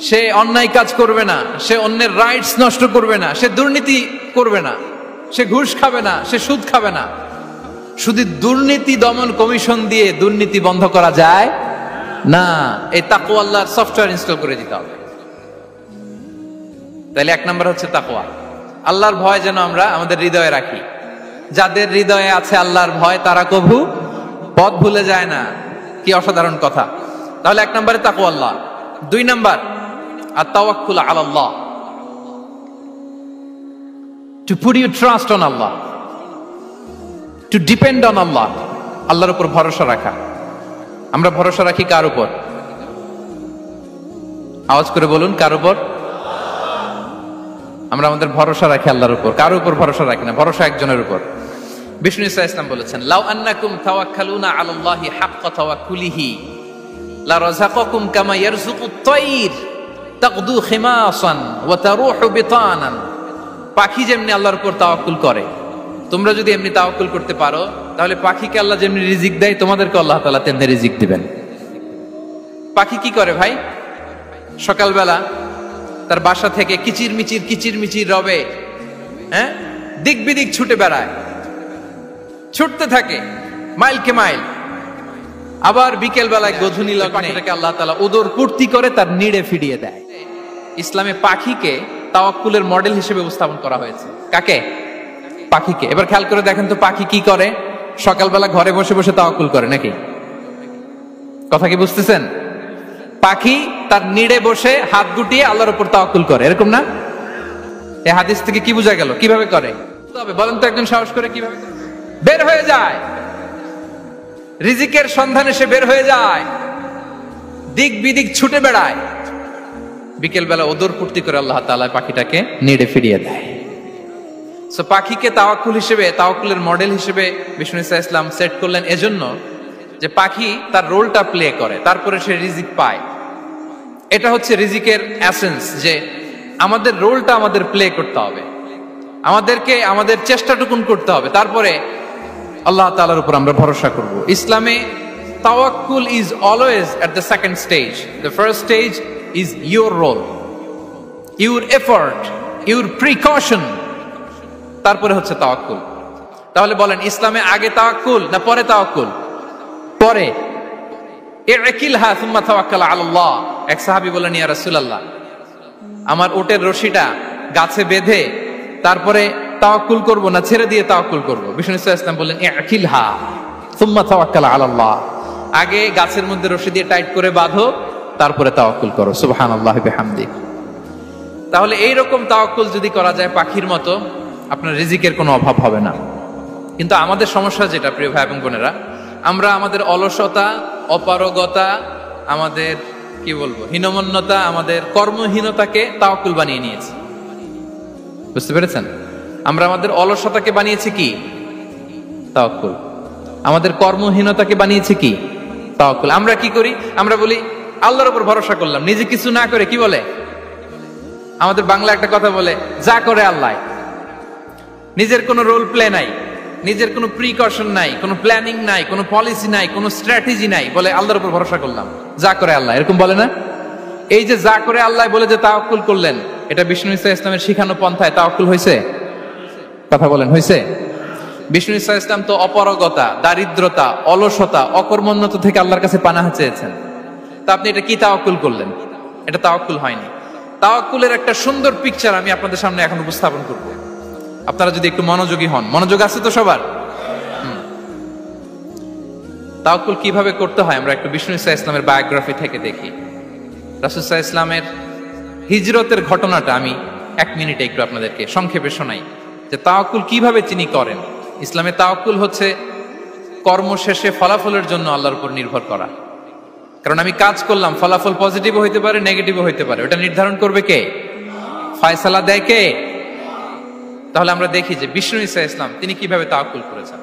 সে অন্যায় কাজ করবে না, সে অন্যের রাইটস নষ্ট করবে না, সে দুর্নীতি করবে না, সে ঘুষ খাবে না, সে সুদ খাবে না। শুধু দুর্নীতি দমন কমিশন দিয়ে দুর্নীতি বন্ধ করা যায় না। এই তাকওয়া আল্লাহর সফটওয়্যার ইনস্টল করে দিতে হবে। তাহলে এক নাম্বার হচ্ছে তাকওয়া। আল্লাহর ভয় যেন আমরা আমাদের হৃদয়ে রাখি। যাদের হৃদয়ে আছে আল্লাহর ভয়, তারা কভু পথ ভুলে যায় না। কি অসাধারণ কথা! তাহলে এক নম্বরে তাকওয়া আল্লাহ। দুই number আত-তাওয়াক্কুল আলাল্লাহ, to put your trust on Allah, to depend on Allah, আল্লাহর উপর ভরসা রাখা। আমরা ভরসা রাখি কার উপর? আওয়াজ করে বলুন, কার উপর? আমরা আমাদের ভরসা রাখি আল্লাহর উপর, কার উপর ভরসা রাখি না। ভরসা একজনের উপর। বিষ্ণু ইসা ইসলাম বলেছেন, লাউ আন্নাকুম তাওয়াক্কালুনা আলাল্লাহি হাক্কা তাওয়াক্কুলিহি লা রাযাকাকুম কামা ইয়ারযুকুত তায়র তাকদু খিমাসান ওয়া তারুহু বিতানান। পাখি যেমনি আল্লাহর উপর তাওয়াক্কুল করে, তোমরা যদি এমনি তাওয়াক্কুল করতে পারো, তাহলে পাখিকে আল্লাহ যেমনি রিজিক দেয়, তোমাদেরকে আল্লাহ তাআলা তেমনি রিজিক দিবেন। পাখি কি করে ভাই? সকালবেলা তার বাসা থেকে কিচির মিচির রবে, হ্যাঁ, দিক বিদিক ছুটে বেড়ায়, ছুটতে থাকে মাইলকে মাইল। আবার বিকেল বেলায় গধূলি লগ্নে আল্লাহ তাআলা উদর পূর্তি করে তার নিড়ে ফিরিয়ে দেয়। ইসলামে পাখিকে তাওয়াক্কুলের মডেল হিসেবে উপস্থাপন করা হয়েছে। কাকে? পাখিকে। এবার খেয়াল করে দেখেন তো, পাখি কি করে? সকালবেলা ঘরে বসে বসে তাওয়াক্কুল করে নাকি? কথা কি বুঝতেছেন? পাখি তার নিড়ে বসে হাত গুটিয়ে আল্লাহর উপর তাওয়াক্কুল করে, এরকম না? এই হাদিস থেকে কি বোঝা গেল? কিভাবে করে? তবে বলেন তো একজন সাহস করে কিভাবে? বের হয়ে যায়, রিজিকের সন্ধানে সে বের হয়ে যায়, দিক বিদিক ছুটে বেড়ায়। বিকেল বেলা ওদর পূর্তি করে আল্লাহ তাআলা পাখিটাকে নিড়ে ফিরিয়ে দেয়। সো পাখিকে তাওয়াক্কুল হিসেবে, তাওয়াক্কুলের মডেল হিসেবে বিষ্ণু ইসা ইসলাম সেট করলেন এজন্য যে পাখি তার রোলটা প্লে করে, তারপরে সে রিজিক পায়। এটা হচ্ছে রিজিকের এসেন্স, যে আমাদের রোলটা আমাদের প্লে করতে হবে, আমাদেরকে আমাদের চেষ্টাটুকুন করতে হবে, তারপরে আল্লাহ তাআলার উপর আমরা ভরসা করব। ইসলামে তাওয়াক্কুল is always at the second stage. The first stage is your role, your effort, your precaution, তারপরে হচ্ছে তাওয়াক্কুল। তাহলে বলেন, ইসলামে আগে তাওয়াক্কুল না পরে তাওয়াক্কুল? পরে। ইকিলহা সুম্মা তাওয়াক্কাল আলাল্লাহ। এক সাহাবী বলেন, ইয়া রাসূলুল্লাহ, আমার ওটের রশিটা গাছে বেঁধে তারপরে তাওয়াক্কুল করব না ছেড়ে দিয়ে তাওয়াক্কুল করব? বিষ্ণু সাল্লাল্লাহু আলাইহি ওয়াসাল্লাম বললেন, ইকিলহা সুম্মা তাওয়াক্কাল আলাল্লাহ। আগে গাছের মধ্যে রশি দিয়ে টাইট করে বাঁধো, তারপরে তাওয়াক্কুল করো। সুবহানাল্লাহি বিহামদি। তাহলে এইরকম তাওয়াক্কুল যদি করা যায় পাখির মতো, আপনার রিজিকের কোনো অভাব হবে না। কিন্তু আমাদের সমস্যা যেটা, প্রিয় ভাই এবং বোনেরা, আমরা আমাদের অলসতা, অপারগতা, আমাদের কি বলবো হীনমন্যতা, আমাদের কর্মহীনতাকে তাওয়াক্কুল বানিয়ে নিয়েছি। বুঝতে পেরেছেন? আমরা আমাদের অলসতাকে বানিয়েছি কি? তাওয়াক্কুল। আমাদের কর্মহীনতাকে বানিয়েছি কি? তাওয়াক্কুল। আমরা কি করি? আমরা বলি আল্লাহর উপর ভরসা করলাম, নিজে কিছু না করে। কি বলে আমাদের বাংলা একটা কথা বলে, যা করে আল্লাহ। নিজের কোনো রোল প্লে নাই, নিজের কোনো প্রিকশন নাই, কোনো প্ল্যানিং নাই, কোনো পলিসি নাই, কোনো স্ট্র্যাটেজি নাই, বলে আল্লাহর উপর ভরসা করলাম, যা করে আল্লাহ। এরকম বলে না? এই যে যা করে আল্লাহ বলে যে তাওয়াক্কুল করলেন, এটা বিষ্ণু ঈসা ইসলামের শিখানো পন্থায় তাওয়াক্কুল হয়েছে? কথা বলেন, হয়েছে? বিষ্ণু ঈসা ইসলাম তো অপারগতা, দারিদ্রতা, অলসতা, অকর্মণ্যতা থেকে আল্লাহর কাছে পানাহ চেয়েছেন। তা আপনি এটা কি তাওয়াক্কুল করলেন? এটা তাওয়াক্কুল হয়নি। তাওয়াক্কুলের একটা সুন্দর পিকচার আমি আপনাদের সামনে এখন উপস্থাপন করব, আপনারা যদি একটু মনোযোগী হন। মনোযোগ আছে তো সবার? তাওয়াক্কুল কিভাবে করতে হয় আমরা একটু বিষ্ণু ঈসা ইসলামের বায়োগ্রাফি থেকে দেখি। রাসূল সাল্লাল্লাহু আলাইহি ওয়াসাল্লামের হিজরতের ঘটনাটা আমি 1 মিনিটে একটু আপনাদেরকে সংক্ষেপে শোনাই, যে তাওয়াক্কুল কিভাবে তিনি করেন। ইসলামে তাওয়াক্কুল হচ্ছে কর্ম শেষে ফলাফলের জন্য আল্লাহর উপর নির্ভর করা। কারণ আমি কাজ করলাম, ফলাফল পজিটিভও হইতে পারে, নেগেটিভও হইতে পারে, ওটা নির্ধারণ করবে কে? ফয়সালা দেয় কে? তাহলে আমরা দেখি যে বিষ্ণু ঈসা ইসলাম তিনি কিভাবে তাওয়াক্কুল করেছেন।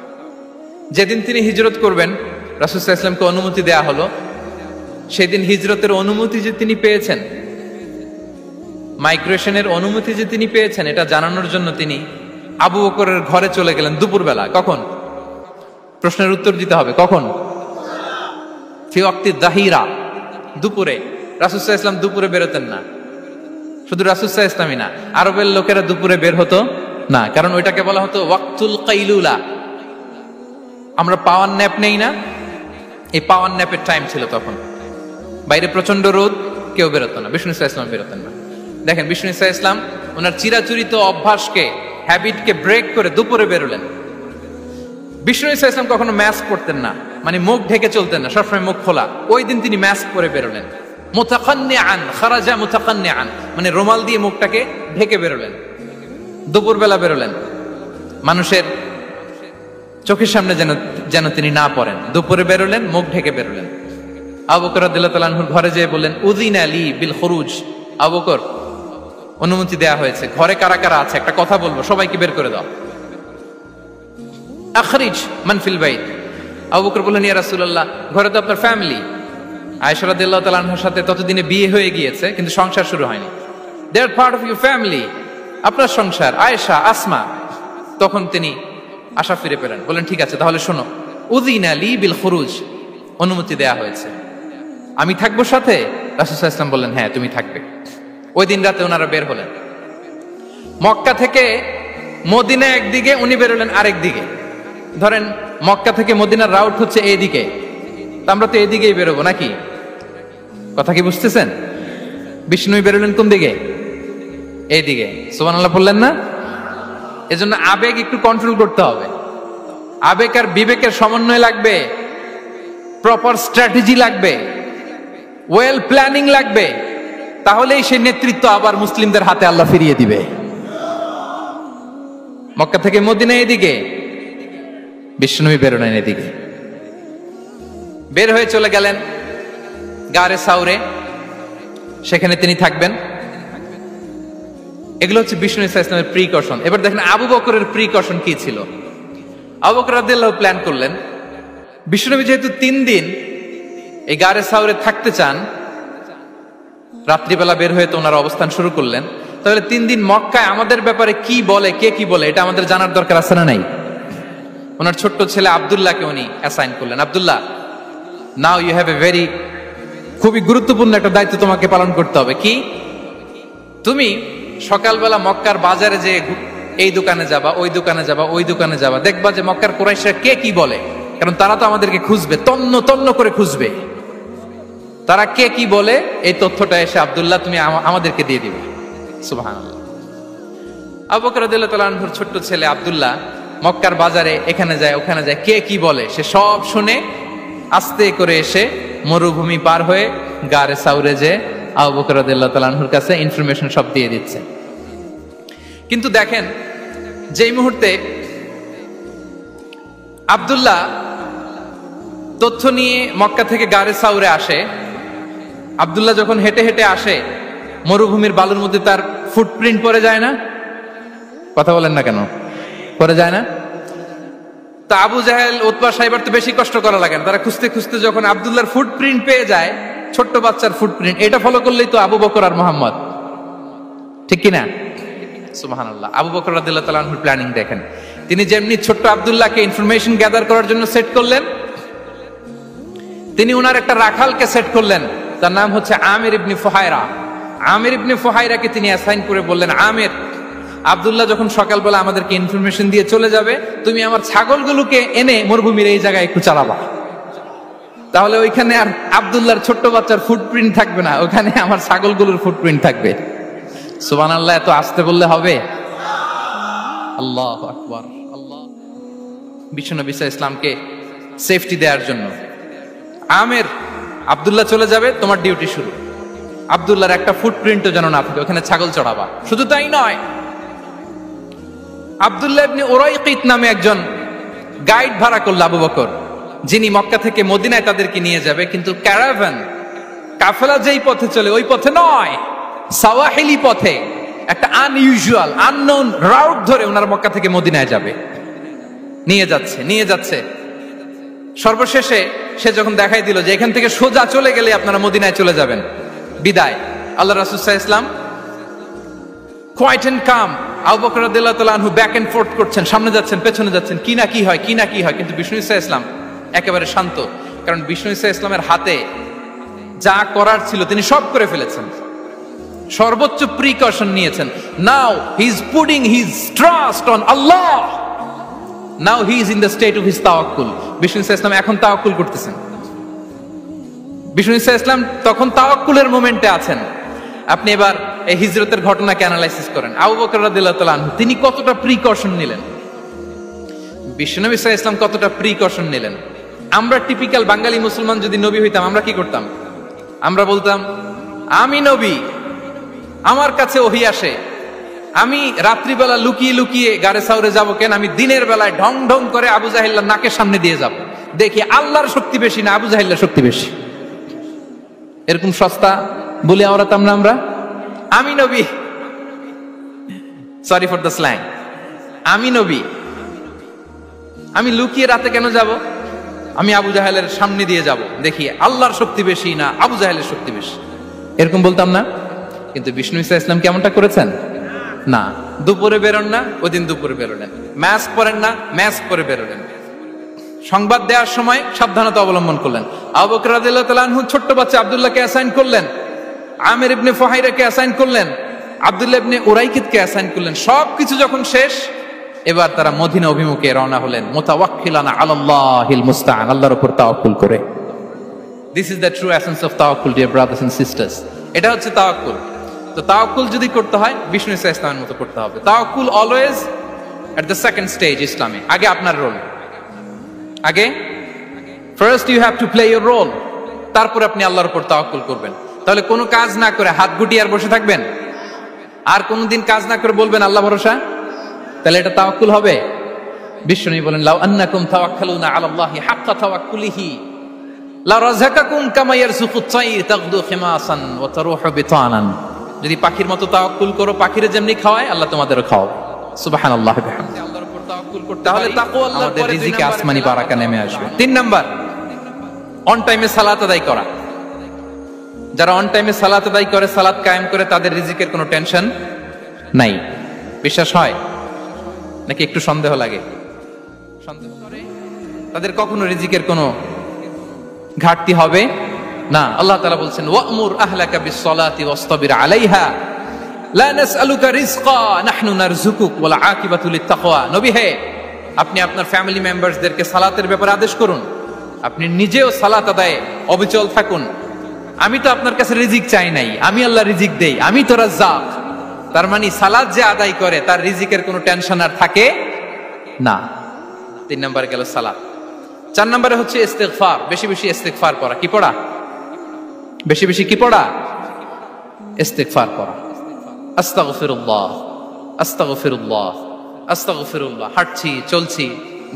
যেদিন তিনি হিজরত করবেন, রাসূল সাল্লাল্লাহু আলাইহি ওয়াসাল্লামকে অনুমতি দেয়া হলো, সেদিন হিজরতের অনুমতি যে তিনি পেয়েছেন, মাইগ্রেশনের অনুমতি যে তিনি পেয়েছেন, এটা জানানোর জন্য তিনি আবু বকরের ঘরে চলে গেলেন দুপুরবেলা। কখন? প্রশ্নের উত্তর দিতে হবে, কখন? ফি ওয়াক্তি যাহিরা, দুপুরে। রাসূল সাল্লাল্লাহু আলাইহি ওয়াসাল্লাম দুপুরে বেরোতেন না। শুধু রাসূল সাল্লাল্লাহু আলাইহি ওয়াসাল্লামই না, আরবের লোকেরা দুপুরে বের হতো না, কারণ ওইটাকে বলা হতো ওয়াক্তুল কাইলুলা। আমরা পাওয়ার ন্যাপ নেই না, এই পাওয়ার ন্যাপের টাইম ছিল তখন। বাইরে প্রচন্ড রোদ, কেউ বেরোতো না, বিষ্ণু ঈসা ইসলাম বেরোতেন না। দেখেন বিষ্ণু ঈসা ইসলাম ওনার চিরাচরিত অভ্যাসকে, হ্যাবিটকে ব্রেক করে দুপুরে বেরোলেন। বিষ্ণু ঈসা ইসলাম কখনো মাস্ক পরতেন না, মানে মুখ ঢেকে চলতেন না, সবসময় মুখ খোলা। ওই দিন তিনি মাস্ক পরে বেরোলেন। মুতাকান্নিআন, খারাজা মুতাকান্নিআন, মানে রুমাল দিয়ে মুখটাকে ঢেকে বেরোলেন। দুপুরবেলা বেরোলেন, মানুষের চোখের সামনে যেন তিনি না পড়েন। দুপুরে বেরোলেন, মুখ ঢেকে বেরোলেন। আবু বকর রাদিয়াল্লাহু তাআলা আনহুর ঘরে যেয়ে বললেন, উযিনা লি বিল খুরুজ। আবু বকর, অনুমতি দেয়া হয়েছে, ঘরে কারা কারা আছে একটা কথা বলবো, সবাইকে বের করে দাও। আখরিজ মান ফিল বাইত। আবু বকর বললেন, ইয়া রাসূলুল্লাহ, ঘরে তো আপনার ফ্যামিলি। আয়েশা রাদিয়াল্লাহু তাআলা আনহার সাথে ততদিনে বিয়ে হয়ে গিয়েছে, কিন্তু সংসার শুরু হয়নি। দে আর পার্ট অফ ইউর ফ্যামিলি, আপনার সংসার, আয়েশা, আসমা। তখন তিনি আশা ফিরে পেলেন, বলেন ঠিক আছে তাহলে শোনো, উযিনা লি বিল খুরুজ, অনুমতি দেয়া হয়েছে, আমি থাকবো সাথে? রাসূল সাল্লাল্লাহু আলাইহি ওয়াসাল্লাম বললেন, হ্যাঁ তুমি থাকবে। ওই দিন রাতে ওনারা বের হলেন। মক্কা থেকে মদিনা একদিকে, উনি বেরোলেন আরেক দিকে। ধরেন মক্কা থেকে মদিনার রাউট হচ্ছে এইদিকে, আমরা তো এইদিকেই বেরোবো নাকি? কথা কি বুঝতেছেন? বিষ্ণু বেরোলেন কোন দিকে? এইদিকে। সুবহানাল্লাহ বললেন না? এজন্য আবেগ একটু কন্ট্রোল করতে হবে। আবেগ আর বিবেকের সমন্বয় লাগবে, প্রপার স্ট্র্যাটেজি লাগবে, ওয়েল প্ল্যানিং লাগবে, তাহলেই সেই নেতৃত্ব আবার মুসলিমদের হাতে আল্লাহ ফিরিয়ে দিবে। মক্কা থেকে মদিনা এদিকে, বিষ্ণুই বেরোলেন এদিকে। বের হয়ে চলে গেলেন গারে সাউরে, সেখানে তিনি থাকবেন। এগুলো হচ্ছে বিষ্ণু ঈসা ইসলামের প্রিকশন। এবার দেখেন আবু বকরের প্রিকশন কি ছিল। আবু বকর রাদিয়াল্লাহু প্ল্যান করলেন, বিষ্ণুনবী যেহেতু 3 দিন এই গারে সাউরে থাকতে চান, রাত্রিবেলা বের হয়ে তো ওনার অবস্থান শুরু করলেন, তাহলে 3 দিন মক্কায় আমাদের ব্যাপারে কি বলে, কে কি বলে, এটা আমাদের জানার দরকার আছে না নাই? ওনার ছোট্ট ছেলে আব্দুল্লাহকে উনি অ্যাসাইন করলেন। Abdullah, now you have a very, খুবই গুরুত্বপূর্ণ একটা দায়িত্ব তোমাকে পালন করতে হবে। কি? তুমি সকালবেলা মক্কার বাজারে যে এই দোকানে যাবা, ওই দোকানে যাবা, ওই দোকানে যাবা, দেখবা যে মক্কার কুরাইশরা কে কি বলে, কারণ তারা তো আমাদেরকে খুঁজবে, তন্ন তন্ন করে খুঁজবে। তারা কে কি বলে এই তথ্যটা এসে আব্দুল্লাহ তুমি আমাদেরকে দিয়ে দিবে। সুবহানাল্লাহ। আবু বকর রাদিয়াল্লাহু তাআলা আনহুর ছোট্ট ছেলে আব্দুল্লাহ মক্কার বাজারে এখানে যায় ওখানে যায়, কে কি বলে সে সব শুনে আস্তে করে এসে মরুভূমি পার হয়ে গারে সাউরে যে আবু বকর রাদিয়াল্লাহু তাআলা আনহুর কাছে ইনফরমেশন সব দিয়ে দিচ্ছে। কিন্তু দেখেন, যেই মুহূর্তে আব্দুল্লাহ তথ্য নিয়ে মক্কা থেকে গারে সাউরে আসে, আব্দুল্লাহ যখন হেঁটে হেঁটে আসে, মরুভূমির বালুর মধ্যে তার ফুটপ্রিন্ট পড়ে যায় না? কথা বলেন না কেন? পড়ে যায় না? তা আবু জাহেল, উতবা সাইবার তো বেশি কষ্ট করা লাগে না, তারা খুঁজতে খুঁজতে যখন আব্দুল্লাহর ফুটপ্রিন্ট পেয়ে যায়, ছোট্ট বাচ্চার ফুটপ্রিন্ট, এটা ফলো করলেই তো আবু বকর আর মুহাম্মদ, ঠিক কিনা? সুবহানাল্লাহ। আবু বকর রাদিয়াল্লাহু তাআলা আনহুর প্ল্যানিং দেখেন, তিনি যেমনি ছোট্ট আব্দুল্লাহকে ইনফরমেশন গ্যাদার করার জন্য সেট করলেন, তিনি ওনার একটা রাখালকে সেট করলেন, তার নাম হচ্ছে আমির ইবনে ফুহায়রা। আমির ইবনে ফুহায়রাকে তিনি অ্যাসাইন করে বললেন, আমির, আব্দুল্লাহ যখন সকালবেলা আমাদেরকে ইনফরমেশন দিয়ে চলে যাবে, তুমি আমার ছাগলগুলোকে এনে মরুভূমির এই জায়গায় একটু চালাবা, তাহলে ওইখানে আর আব্দুল্লাহর ছোট্ট বাচ্চার ফুটপ্রিন্ট থাকবে না, ওখানে আমার ছাগলগুলোর ফুটপ্রিন্ট থাকবে। সুবহানাল্লাহ। এত আসতে বললে হবে? আল্লাহু আকবার। আল্লাহ বিশ্বনবী সাল্লাল্লাহু আলাইহি ইসলামকে সেফটি দেওয়ার জন্য, আমির, আব্দুল্লাহ চলে যাবে, তোমার ডিউটি শুরু, আব্দুল্লাহর একটা ফুটপ্রিন্টও যেন না থাকে, ওখানে ছাগল চড়াবা। শুধু তাই নয়, আব্দুল্লাহ ইবনে উরাইকিত নামে একজন গাইড ভাড়া করল আবু বকর, যিনি মক্কা থেকে মদিনায় তাদেরকে নিয়ে যাবে, কিন্তু ক্যারাভান, কাফেলা যেই পথে চলে ওই পথে নয়, সাওয়াহিলি পথে, একটা আনইউজুয়াল আননোন রাউট ধরে ওনারা মক্কা থেকে মদিনায় যাবে। নিয়ে যাচ্ছে সর্বশেষে সে যখন দেখাই দিল যে এখান থেকে সোজা চলে গেলে আপনারা মদিনায় চলে যাবেন, বিদায়। আল্লাহ রাসূল সাল্লাল্লাহু আলাইহি ওয়াসাল্লাম কোয়াইট এন্ড কাম, আবু বকর রাদিয়াল্লাহু তাআলা আনহু ব্যাক এন্ড ফোর্থ করছেন, সামনে যাচ্ছেন, পেছনে যাচ্ছেন, কি না কি হয়, কিন্তু বিষ্ণু সাল্লাল্লাহু আলাইহি ওয়াসাল্লাম একেবারে শান্ত, কারণ বিষ্ণু সাল্লাল্লাহু আলাইহি ওয়াসাল্লামের হাতে যা করার ছিল তিনি সব করে ফেলেছেন, সর্বোচ্চ প্রিকশন নিয়েছেন। Now he is putting his trust on Allah, now he is in the state of his তাওয়াক্কুল। বিষ্ণু সাল্লাল্লাহু আলাইহি ওয়াসাল্লাম এখন তাওয়াক্কুল করতেছেন, বিষ্ণু সাল্লাল্লাহু আলাইহি ওয়াসাল্লাম তখন তাওয়াক্কুলের মোমেন্টে আছেন। আপনি এবার এই হিজরতের ঘটনাকে অ্যানালাইসিস করেন, আবু বকর রাদিয়াল্লাহু তাআলা আনহু তিনি কতটা প্রিকশন নিলেন, বিশ্বনবী সাল্লাল্লাহু আলাইহি ওয়াসাল্লাম কতটা প্রিকশন নিলেন। আমরা টিপিক্যাল বাঙালি মুসলমান যদি নবী হইতাম, আমরা কি করতাম? আমরা বলতাম, আমি নবী, আমার কাছে ওহী আসে, আমি রাত্রিবেলা লুকিয়ে লুকিয়ে গারে সাউরে যাব কেন, আমি দিনের বেলায় ঢং ঢং করে আবু জাহেলের নাকের সামনে দিয়ে যাব, দেখি আল্লাহর শক্তি বেশি না আবু জাহেলের শক্তি বেশি। এরকম সস্তা বলে আওড়াতাম না আমরা, আমি নবী, সরি ফর দ্য স্ল্যাং, আমি নবী, আমি লুকিয়ে রাতে কেন যাব, আমি আবু জাহেলের সামনে দিয়ে যাব, দেখি আল্লাহর শক্তি বেশি না আবু জাহেলের শক্তি বেশি, এরকম বলতাম না। কিন্তু বিষ্ণু ইসলাম কেমনটা করেছেন? না, দুপুরে বেরোন না, ওই দিন দুপুরে বেরোলেন, মাস্ক পরেন না, মাস্ক পরে বেরোলেন, সংবাদ দেওয়ার সময় সাবধানতা অবলম্বন করলেন। আবু বকর রাদিয়াল্লাহু তাআলা আনহু ছোট্ট বাচ্চা আব্দুল্লাহকে অ্যাসাইন করলেন, আমির ইবনে ফুহাইরাকে অ্যাসাইন করলেন, আব্দুল্লাহ ইবনে উরাইকিতকে অ্যাসাইন করলেন। সবকিছু যখন শেষ, এবার তারা মদিনা অভিমুখে রওনা হলেন, মুতাওয়াক্কিলানা আলাল্লাহিল মুস্তাআন, আল্লাহর উপর তাওয়াক্কুল করে। This is the true essence of তাওয়াক্কুল, ডিয়ার ব্রাদার্স এন্ড সিস্টার্স। এটা হচ্ছে তাওয়াক্কুল। তো তাওয়াক্কুল যদি করতে হয় বিষ্ণু ইসলামের মতো করতে হবে। তাওয়াক্কুল always at the second stage ইসলামে। আগে আপনার রোল, আগে first you have to play your role, তারপর আপনি আল্লাহর উপর তাওয়াক্কুল করবেন। তাহলে কোনো কাজ না করে হাত গুটিয়ে আর বসে থাকবেন, আর কোনোদিন কাজ না করে বলবেন আল্লাহ ভরসা, তাহলে এটা তাওয়াক্কুল হবে? বিশ্বনবী বলেন, লাউ আন্নাকুম তাওয়াক্কালুনা আলাল্লাহি হাক্কা তাওয়াক্কুলিহি লা রাযাকাকুম কামা ইয়ারযুকুত তায়র তাগদু খিমাসান ওয়া তারুহু বিতানান। যদি পাখির মতো তাওয়াক্কুল করো, পাখিরে যেমনি খাওয়ায় আল্লাহ তোমাদেরও খাওয়াবে। সুবহানাল্লাহ ওয়া বিহামদিহি। আল্লাহর উপর তাওয়াক্কুল করতে তাহলে তাকওয়া, আল্লাহর পরে রিজিকে আসমানি বারাকা নেমে আসবে। 3 নাম্বার, অন টাইমে সালাত আদায় করা। যারা অন টাইমে সালাত আদায় করে, সালাত কায়েম করে, তাদের রিজিকের কোনো টেনশন নাই। বিশ্বাস হয় নাকি একটু সন্দেহ লাগে? সন্দেহ করে তাদের কখনো রিজিকের কোনো ঘাটতি হবে না। আল্লাহ তাআলা বলছেন, ওয়া'মুর আহলাকা বিস-সালাতি ওয়াসতাবির আলাইহা লা নাসআলুকা রিজকা নাহনু নারযুকুক ওয়াল আকিবাতু লিত-তাকওয়া। নবী হে, আপনি আপনার ফ্যামিলি মেম্বারসদেরকে সালাতের ব্যাপারে আদেশ করুন, আপনি নিজেও সালাত আদায়ে অবিচল থাকুন। আমি তো আপনার কাছে রিজিক চাই নাই, আমি আল্লাহ রিজিক দেই, আমি তো রাজ্জাক। তার মানে সালাত যে আদায় করে তার রিজিকের কোনো টেনশন আর থাকে না। 3 নম্বরে গেল সালাত। 4 নম্বরে হচ্ছে ইস্তিগফার, বেশি বেশি ইস্তিগফার করা। কি পড়া? বেশি বেশি কি পড়া? ইস্তিগফার পড়া। আস্তাগফিরুল্লাহ, আস্তাগফিরুল্লাহ, আস্তাগফিরুল্লাহ। হাঁটছি, চলছি,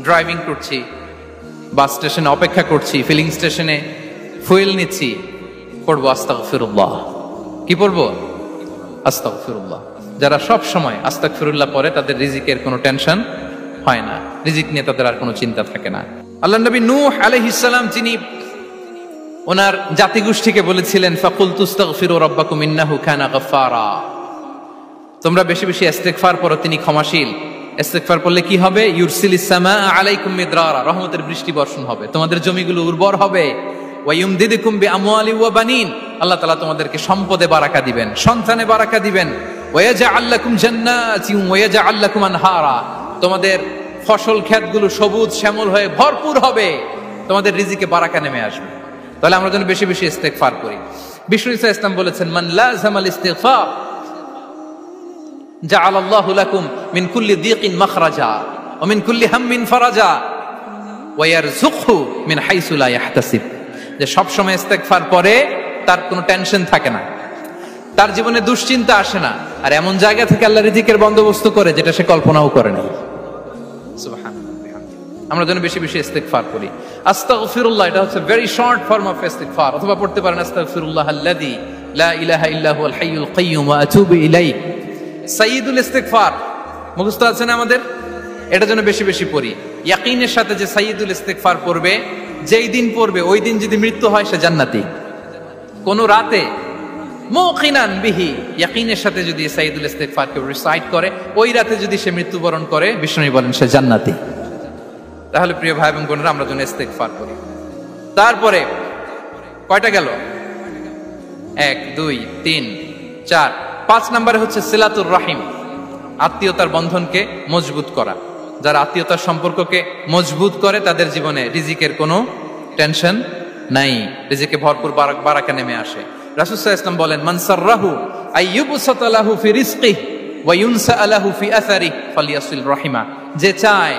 ড্রাইভিং করছি, বাস স্টেশনে অপেক্ষা করছি, ফিলিং স্টেশনে ফুয়েল নিচ্ছি, পড়বো আস্তাগফিরুল্লাহ। কি পড়বো? আস্তাগফিরুল্লাহ। যারা সব সময় আস্তাগফিরুল্লাহ পড়ে তাদের রিজিকের কোনো টেনশন হয় না, রিজিক নিয়ে তাদের আর কোনো চিন্তা থাকে না। আল্লাহ নবী নূহ আলাইহিস সালাম যিনি ওনার জাতিগোষ্ঠীকে বলেছিলেন, ফাকুলতু আস্তাগফিরু রাব্বাকুম ইন্নাহু কানা গাফফারা, তোমরা বেশি বেশি ইস্তিগফার পড়ো, তিনি ক্ষমাশীল। ইস্তিগফার পড়লে কি হবে? ইউরসিলিস সামাআ আলাইকুম মিদরারা, রহমতের বৃষ্টি বর্ষণ হবে, তোমাদের জমিগুলো উর্বর হবে। ওয়া ইউমদিদুকুম বিআমওয়ালি ওয়া বানিন, আল্লাহ তাআলা তোমাদেরকে সম্পদে বারাকা দিবেন, সন্তানে বারাকা দিবেন। ওয়া ইয়াজআল লাকুম জান্নাতিন ওয়া ইয়াজআল লাকুম আনহারা, তোমাদের ফসল ক্ষেতগুলো সবুজ শ্যামল হয়ে ভরপুর হবে, তোমাদের রিজিকে বারাকা নেমে আসবে। তাহলে আমরা যেন বেশি বেশি ইস্তিগফার করি। বিষ্ণু ঈসা ইসলাম বলেছেন, মান লাযামাল ইস্তিগফার জাআলাল্লাহু লাকুম মিন কুল্লি দীকিন মাখরাজা ওয়া মিন কুল্লি হাম্মিন ফারাজা ওয়া ইয়ারযুকহু মিন হাইসু লা ইয়াহতাসিব, যে সব সময় ইস্তিগফার পরে তার কোনো টেনশন থাকে না, তার জীবনে দুশ্চিন্তা আসে না, আর এমন জায়গা থেকে আল্লাহ রিজিকের বন্দোবস্ত করে যেটা সে কল্পনাও করে নাই। সুবহানাল্লাহ। আমরা যেন বেশি বেশি ইস্তিগফার করি। আস্তাগফিরুল্লাহ, এটা হচ্ছে ভেরি শর্ট ফর্ম অফ ইস্তিগফার। অথবা পড়তে পারেন আস্তাগফিরুল্লাহ আল্লাযী লা ইলাহা ইল্লা হুয়াল হাইয়ুল কাইয়্যুম ওয়া আতুবু ইলাইহি। সাইয়্যিদুল ইস্তিগফার মুখস্থ আছে না আমাদের? এটা যেন বেশি বেশি পড়ি। ইয়াকিনের সাথে যে সাইয়্যিদুল ইস্তিগফার পড়বে, যেই দিন পড়বে ওই দিন যদি মৃত্যু হয় সে জান্নাতি। কোন রাতে মুকিনান বিহি, ইয়াকিনের সাথে যদি সাইয়্যিদুল ইস্তিগফার কে রিসাইট করে, ওই রাতে যদি সে মৃত্যুবরণ করে, বিষ্ণু বলেন সে জান্নাতি। তাহলে প্রিয় ভাই এবং বোনেরা, আমরা যেন ইস্তিগফার করি। তারপরে কয়টা গেল? 1 2 3 4 5 নম্বরে হচ্ছে সিলাতুর রাহিম, আত্মীয়তার বন্ধনকে মজবুত করা। যারা আত্মীয়তার সম্পর্ককে মজবুত করে তাদের জীবনে রিজিকের কোনো টেনশন নাই, রিজিকে ভরপুর বারাকা নেমে আসে। রাসূল সাল্লাল্লাহু আলাইহি ওয়াসাল্লাম বলেন, মান সাররাহু আইয়ুবসাতা লাহু ফি রিজকিহি ওয়া ইউনসা লাহু ফি আসারিহি ফালিয়াসিল রাহিমা, যে চায়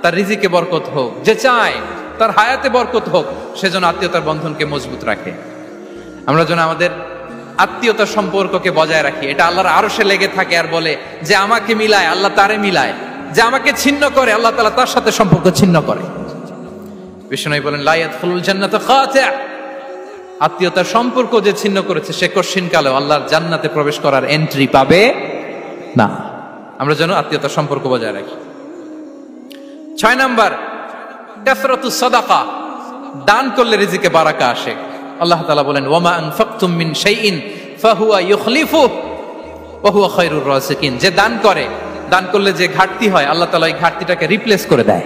তার রিজিকে বরকত হোক, যে চায় তার হায়াতে বরকত হোক, সেজন্য আত্মীয়তার বন্ধনকে মজবুত রাখে। আমরা যেন আমাদের আত্মীয়তার সম্পর্ককে বজায় রাখি। এটা আল্লাহর আরশে লেগে থাকে আর বলে যে আমাকে মিলায় আল্লাহ তারে মিলায়, যে আমাকে ছিন্ন করে আল্লাহ তাআলা তার সাথে সম্পর্ক ছিন্ন করে। বিষ্ণু বলেন, লা ইয়াদখুলুল জান্নাতা কাতি', আত্মীয়তার সম্পর্ক যে ছিন্ন করেছে সে কশিন কালেও আল্লাহর জান্নাতে প্রবেশ করার এন্ট্রি পাবে না। আমরা যেন আত্মীয়তার সম্পর্ক বজায় রাখি। 6 নাম্বার, কাসরাতুস সাদাকা, দান করলে রিজিকে বারাকা আসে। আল্লাহ তাআলা বলেন, ওয়া মা আনফাকতুম মিন শাইইন ফাহুয়া ইউখলিফুহু ওয়া হুয়া খায়রুর রাযিকিন, যে দান করে, দান করলে যে ঘাটতি হয় আল্লাহ তাআলা এই ঘাটতিটাকে রিপ্লেস করে দেয়,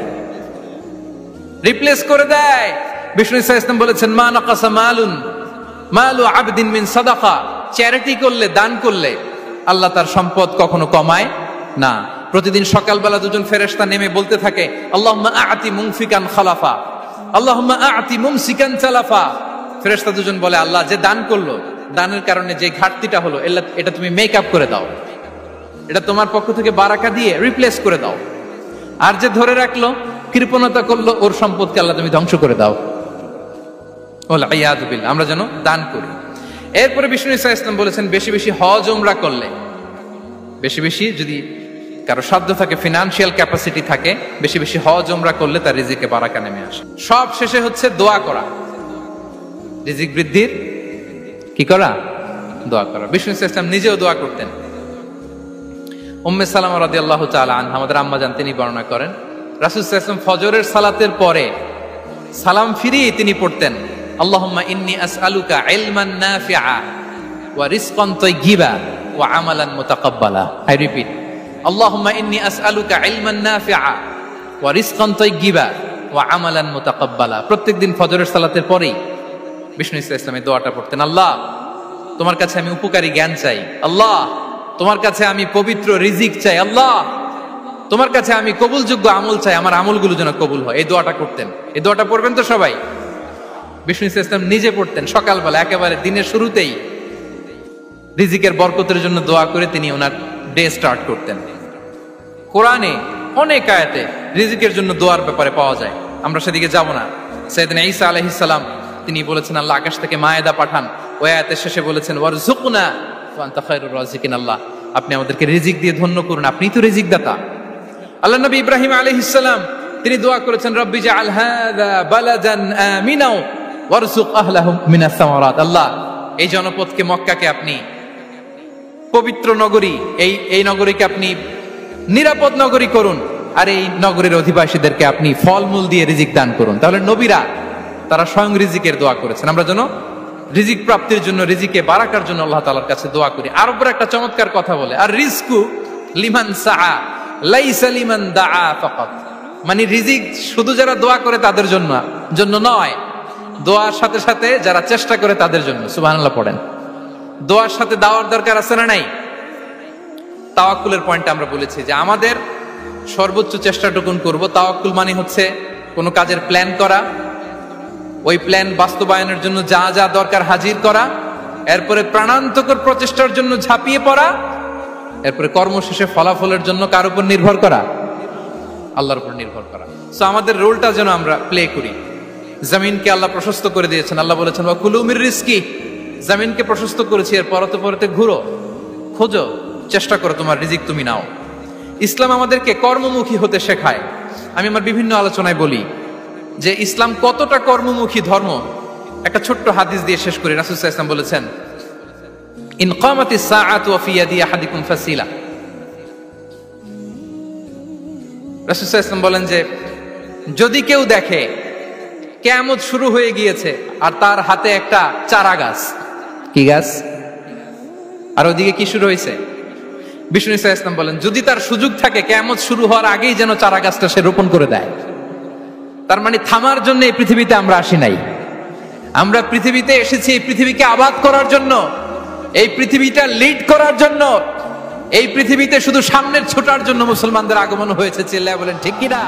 রিপ্লেস করে দেয়। বিষ্ণু ঈসা ইসলাম বলেছেন, মা নাকাসা মালু আবদিন মিন সাদাকা, চ্যারিটি করলে, দান করলে আল্লাহ তার সম্পদ কখনো কমায় না। প্রতিদিন সকালবেলা দুজন ফেরেশতা নেমে বলতে থাকে, আল্লাহুম্মা আ'তি মুনফিকান খালাফা, আল্লাহুম্মা আ'তি মুমসিকান তালাফা। ফেরেশতা দুজন বলে, আল্লাহ যে দান করলো, দানের কারণে যে ঘাটতিটা হলো এটা তুমি মেক আপ করে দাও, এটা তোমার পক্ষ থেকে বারাকা দিয়ে রিপ্লেস করে দাও। আর যে ধরে রাখলো, কৃপণতা করলো, ওর সম্পদকে আল্লাহ তুমি ধ্বংস করে দাও। ওয়াল ইয়াযু বিল্লাহ। আমরা যেন দান করি। এরপরে বিষ্ণু ঈসা ইসলাম বলেছেন, বেশি বেশি হজ উমরা করলে, বেশি বেশি যদি কারো সাধ্য থাকে, ফিনান্সিয়াল ক্যাপাসিটি থাকে, বেশি বেশি হজ উমরা করলে তার রিজিকে বারাকা নেমে আসে। সব শেষে হচ্ছে দোয়া করা, রিজিক বৃদ্ধির কি করা? দোয়া করা। বিষ্ণু ঈসা ইসলাম নিজেও দোয়া করতেন। উম্মে সালামা রাদিয়াল্লাহু তাআলা আনহা, আমাদের আম্মা জান, তিনি বর্ণনা করেন, রাসূল সাল্লাল্লাহু আলাইহি ওয়াসাল্লাম ফজরের সালাতের পরে সালাম ফিরিয়ে তিনি পড়তেন, আল্লাহুম্মা ইন্নী আসআলুকা ইলমান নাফিআ ওয়া রিজকান তাইয়্যিবা ওয়া আমালান মুতাকাব্বালা। আই রিপিট, আল্লাহুম্মা ইন্নী আসআলুকা ইলমান নাফিআ ওয়া রিজকান তাইয়্যিবা ওয়া আমালান মুতাকাব্বালা। প্রত্যেকদিন ফজরের সালাতের পরেই বিষ্ণু ঈসা ইসলাম এই দোয়াটা পড়তেন, আল্লাহ তোমার কাছে আমি উপকারী জ্ঞান চাই, আল্লাহ তোমার কাছে আমি পবিত্র রিজিক চাই, আল্লাহ তোমার কাছে আমি কবুলযোগ্য আমল চাই, আমার আমলগুলো যেন কবুল হয়। এই দোয়াটা করতেন। এই দোয়াটা পড়বেন তো সবাই। বিষ্ণু ঈসা ইসলাম নিজে পড়তেন সকালবেলা, একেবারে দিনের শুরুতেই রিজিকের বরকতের জন্য দোয়া করে তিনি ওনার ডে স্টার্ট করতেন। কোরআনে অনেক আয়াতে রিজিকের জন্য দোয়ার ব্যাপারে পাওয়া যায়, আমরা সেদিকে যাব না। সাইয়েদনা ঈসা আলাইহিস সালাম তিনি বলেছেন, আল্লাহ আকাশ থেকে মায়েদা পাঠান, ওই আয়াতের শেষে বলেছেন ওয়ারযুকনা ওয়া আনতা খায়রুর রাযিকিন, আল্লাহ আপনি আমাদেরকে রিজিক দিয়ে ধন্য করুন, আপনিই তো রিজিক দাতা। আল্লাহ নবী ইব্রাহিম আলাইহিস সালাম তিনি দোয়া করেছেন রব্বি জাআল হাযা বালাদান আমিনা ওয়ারযুক আহলাহু মিনাস সামারাত, আল্লাহ এই জনপদকে মক্কাকে আপনি পবিত্র নগরী, এই নগরীকে আপনি নিরাপদ নগরী করুন, আর এই নগরীর অধিবাসীদেরকে আপনি ফলমূল দিয়ে রিজিক দান করুন। তাহলে নবীরা তারা স্বয়ং রিজিকের দোয়া করেছেন। আমরা যেন রিজিক প্রাপ্তির জন্য, রিজিকে বারাকার জন্য আল্লাহ তাআলার কাছে দোয়া করি। আরবরা একটা চমৎকার কথা বলে, আর রিজকু লিমান সাআ লাইসা লিমান দাআ ফাকাত, মানে রিজিক শুধু যারা দোয়া করে তাদের জন্য নয়, দোয়ার সাথে সাথে যারা চেষ্টা করে তাদের জন্য। সুবহানাল্লাহ পড়েন। দোয়ার সাথে দাওয়ার দরকার আছে না নাই? তাওয়াক্কুলের পয়েন্টে আমরা বলেছি যে আমাদের সর্বোচ্চ চেষ্টাটুকুন করব। তাওয়াক্কুল মানে হচ্ছে কোনো কাজের প্ল্যান করা, ওই প্ল্যান বাস্তবায়নের জন্য যা যা দরকার হাজির করা, এরপরে প্রাণান্তকর প্রচেষ্টার জন্য ঝাঁপিয়ে পড়া, এরপরে কর্মশেষে ফলাফলের জন্য কার উপর নির্ভর করা? আল্লাহর উপর নির্ভর করা। সো আমাদের রোলটা যেন আমরা প্লে করি। জমিনকে আল্লাহ প্রশস্ত করে দিয়েছেন, আল্লাহ বলেছেন ওয়া কুলু মির রিজকি, জমিনকে প্রশস্ত করেছি, এর পরতে পরতে ঘুরো, খোঁজো, চেষ্টা করো তোমার রিজিক তুমি নাও। ইসলাম আমাদেরকে কর্মমুখী হতে শেখায়। আমি আমার বিভিন্ন আলোচনায় বলি যে ইসলাম কতটা কর্মমুখী ধর্ম। একটা ছোট্ট হাদিস দিয়ে শেষ করি। রাসূল সাল্লাল্লাহু আলাইহি ওয়াসাল্লাম বলেছেন ইন কামাতিস সাআতু ওয়া ফি ইয়াদি আহাদিকুম ফাসিলা। রাসূল সাল্লাল্লাহু আলাইহি ওয়াসাল্লাম বলেন যে যদি কেউ দেখে কিয়ামত শুরু হয়ে গিয়েছে আর তার হাতে একটা চারা গাছ, কি গাছ? আর ওদিকে কি শুরু হয়েছে? বিষ্ণু সাল্লাল্লাহু আলাইহি ওয়াসাল্লাম বলেন যদি তার সুযোগ থাকে কিয়ামত শুরু হওয়ার আগেই যেন চারা গাছটা সে রোপণ করে দেয়। তার মানে থামার জন্য এই পৃথিবীতে আমরা আসি নাই। আমরা পৃথিবীতে এসেছি এই পৃথিবীকে আবাদ করার জন্য, এই পৃথিবীটা লিড করার জন্য। এই পৃথিবীতে শুধু সামনের ছোটার জন্য মুসলমানদের আগমন হয়েছে। চিল্লায় বলেন ঠিক কিনা?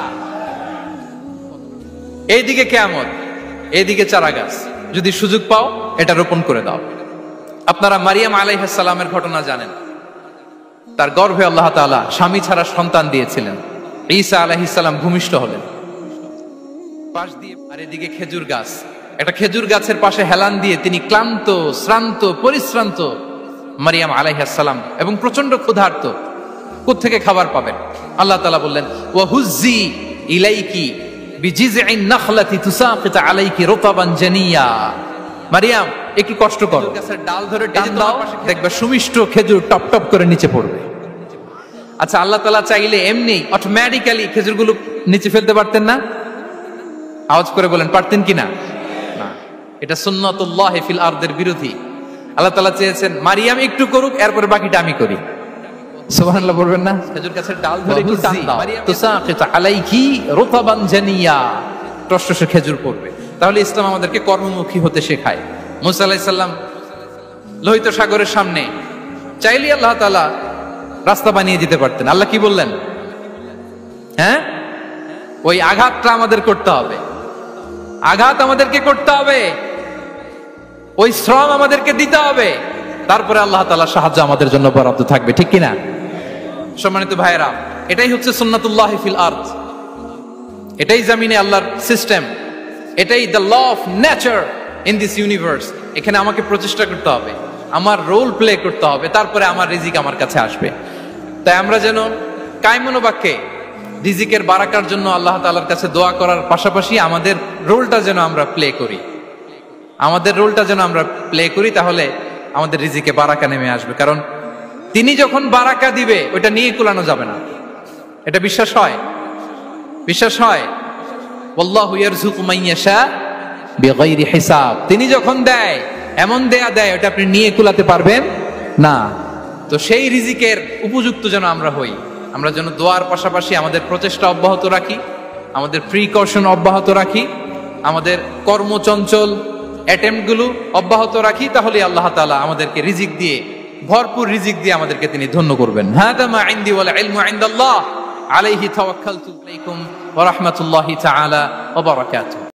এইদিকে কিয়ামত, এইদিকে চারা গাছ, যদি সুযোগ পাও এটা রোপণ করে দাও। আপনারা মারিয়াম আলাইহিস সালামের ঘটনা জানেন। তার গর্ভে আল্লাহ তাআলা স্বামী ছাড়া সন্তান দিয়েছিলেন। ঈসা আলাইহিস সালাম ভূমিষ্ঠ হলেন। পাশ দিয়ে আর এদিকে খেজুর গাছ, একটা খেজুর গাছের পাশে হেলান দিয়ে তিনি ক্লান্ত, শ্রান্ত, পরিশ্রান্ত মারিয়াম আলাইহিস সালাম এবং প্রচন্ড ক্ষুধার্ত। কোত্থেকে খাবার পাবেন? আল্লাহ তাআলা বললেন ওয়া হুজ্জি ইলাইকি বিজিযইন নাখলাতি তুসাকিত আলাইকি রুতাবান জানিয়া। মারিয়াম একটু কষ্ট করো, গাছের ডাল ধরে টান দাও, দেখবে সুমিষ্ট খেজুর টপ টপ করে নিচে পড়বে। আচ্ছা, আল্লাহ তাআলা চাইলে এমনি অটোমেটিক্যালি খেজুরগুলো নিচে ফেলতে পারতেন না? আওয়াজ করে বলেন পারতেন কিনা? না, এটা সুন্নাতুল্লাহ ফিল আরদের বিরোধী। আল্লাহ তাআলা চেয়েছেন মারিয়াম একটু করুক, এরপর বাকিটা আমি করি। সুবহানাল্লাহ বলবেন না? খেজুর গাছের ডাল ধরে একটু টান দাও, তুসাকিত আলাইকি রুতাবান জানিয়া, টসটসে খেজুর পড়বে। তাহলে ইসলাম আমাদেরকে কর্মমুখী হতে শেখায়। মুসা আলাইহিস সালাম লোহিত সাগরের সামনে চাইলে আল্লাহ তাআলা রাস্তা বানিয়ে দিতে পারতেন। আল্লাহ কি বললেন? হ্যাঁ, ওই আঘাতটা আমাদের করতে হবে, আঘাত আমাদেরকে করতে হবে, ওই শ্রম আমাদেরকে দিতে হবে, তারপরে আল্লাহ তাআলার সাহায্য আমাদের জন্য বরাদ্দ থাকবে। ঠিক কিনা? সম্মানিত ভাইয়েরা, এটাই হচ্ছে সুন্নাতুল্লাহ ফিল আরদ। এটাই জমিনে আল্লাহর সিস্টেম, এটাই the law of nature in this universe. এখানে আমাকে প্রচেষ্টা করতে হবে, আমার রোল প্লে করতে হবে, তারপরে আমার রিজিক আমার কাছে আসবে। তাই আমরা যেন কায়মনোবাক্যে রিজিকের বারাকার জন্য আল্লাহ তাআলার কাছে দোয়া করার পাশাপাশি আমাদের রোলটা যেন আমরা প্লে করি, আমাদের রোলটা যেন আমরা প্লে করি, তাহলে আমাদের রিজিকে বারাকা নেমে আসবে। কারণ তিনি যখন বারাকা দিবে ওইটা নিয়ে কুলানো যাবে না। এটা বিশ্বাস হয়? বিশ্বাস হয়? ওয়াল্লাহু ইয়ারযুকু মান ইয়াশা বিগাইরি হিসাব। তিনি যখন দেয় এমন দেয়া দেয় ওটা আপনি নিয়ে কুলাতে পারবেন না। তো সেই রিজিকের উপযুক্ত যেন আমরা হই। আমরা যেন দোয়ার পাশাপাশি আমাদের প্রচেষ্টা অব্যাহত রাখি, আমাদের প্রিকশন অব্যাহত রাখি, আমাদের কর্মচঞ্চল অ্যাটেম্পটগুলো অব্যাহত রাখি, তাহলে আল্লাহ তাআলা আমাদেরকে রিজিক দিয়ে, ভরপুর রিজিক দিয়ে আমাদেরকে তিনি ধন্য করবেন। হাদা মা ইনদি ওয়াল ইলমু ইনদাল্লাহ আলাইহি তাওয়াক্কালতু আলাইকুম ওয়া রাহমাতুল্লাহি তাআলা ওয়া বারাকাতুহু।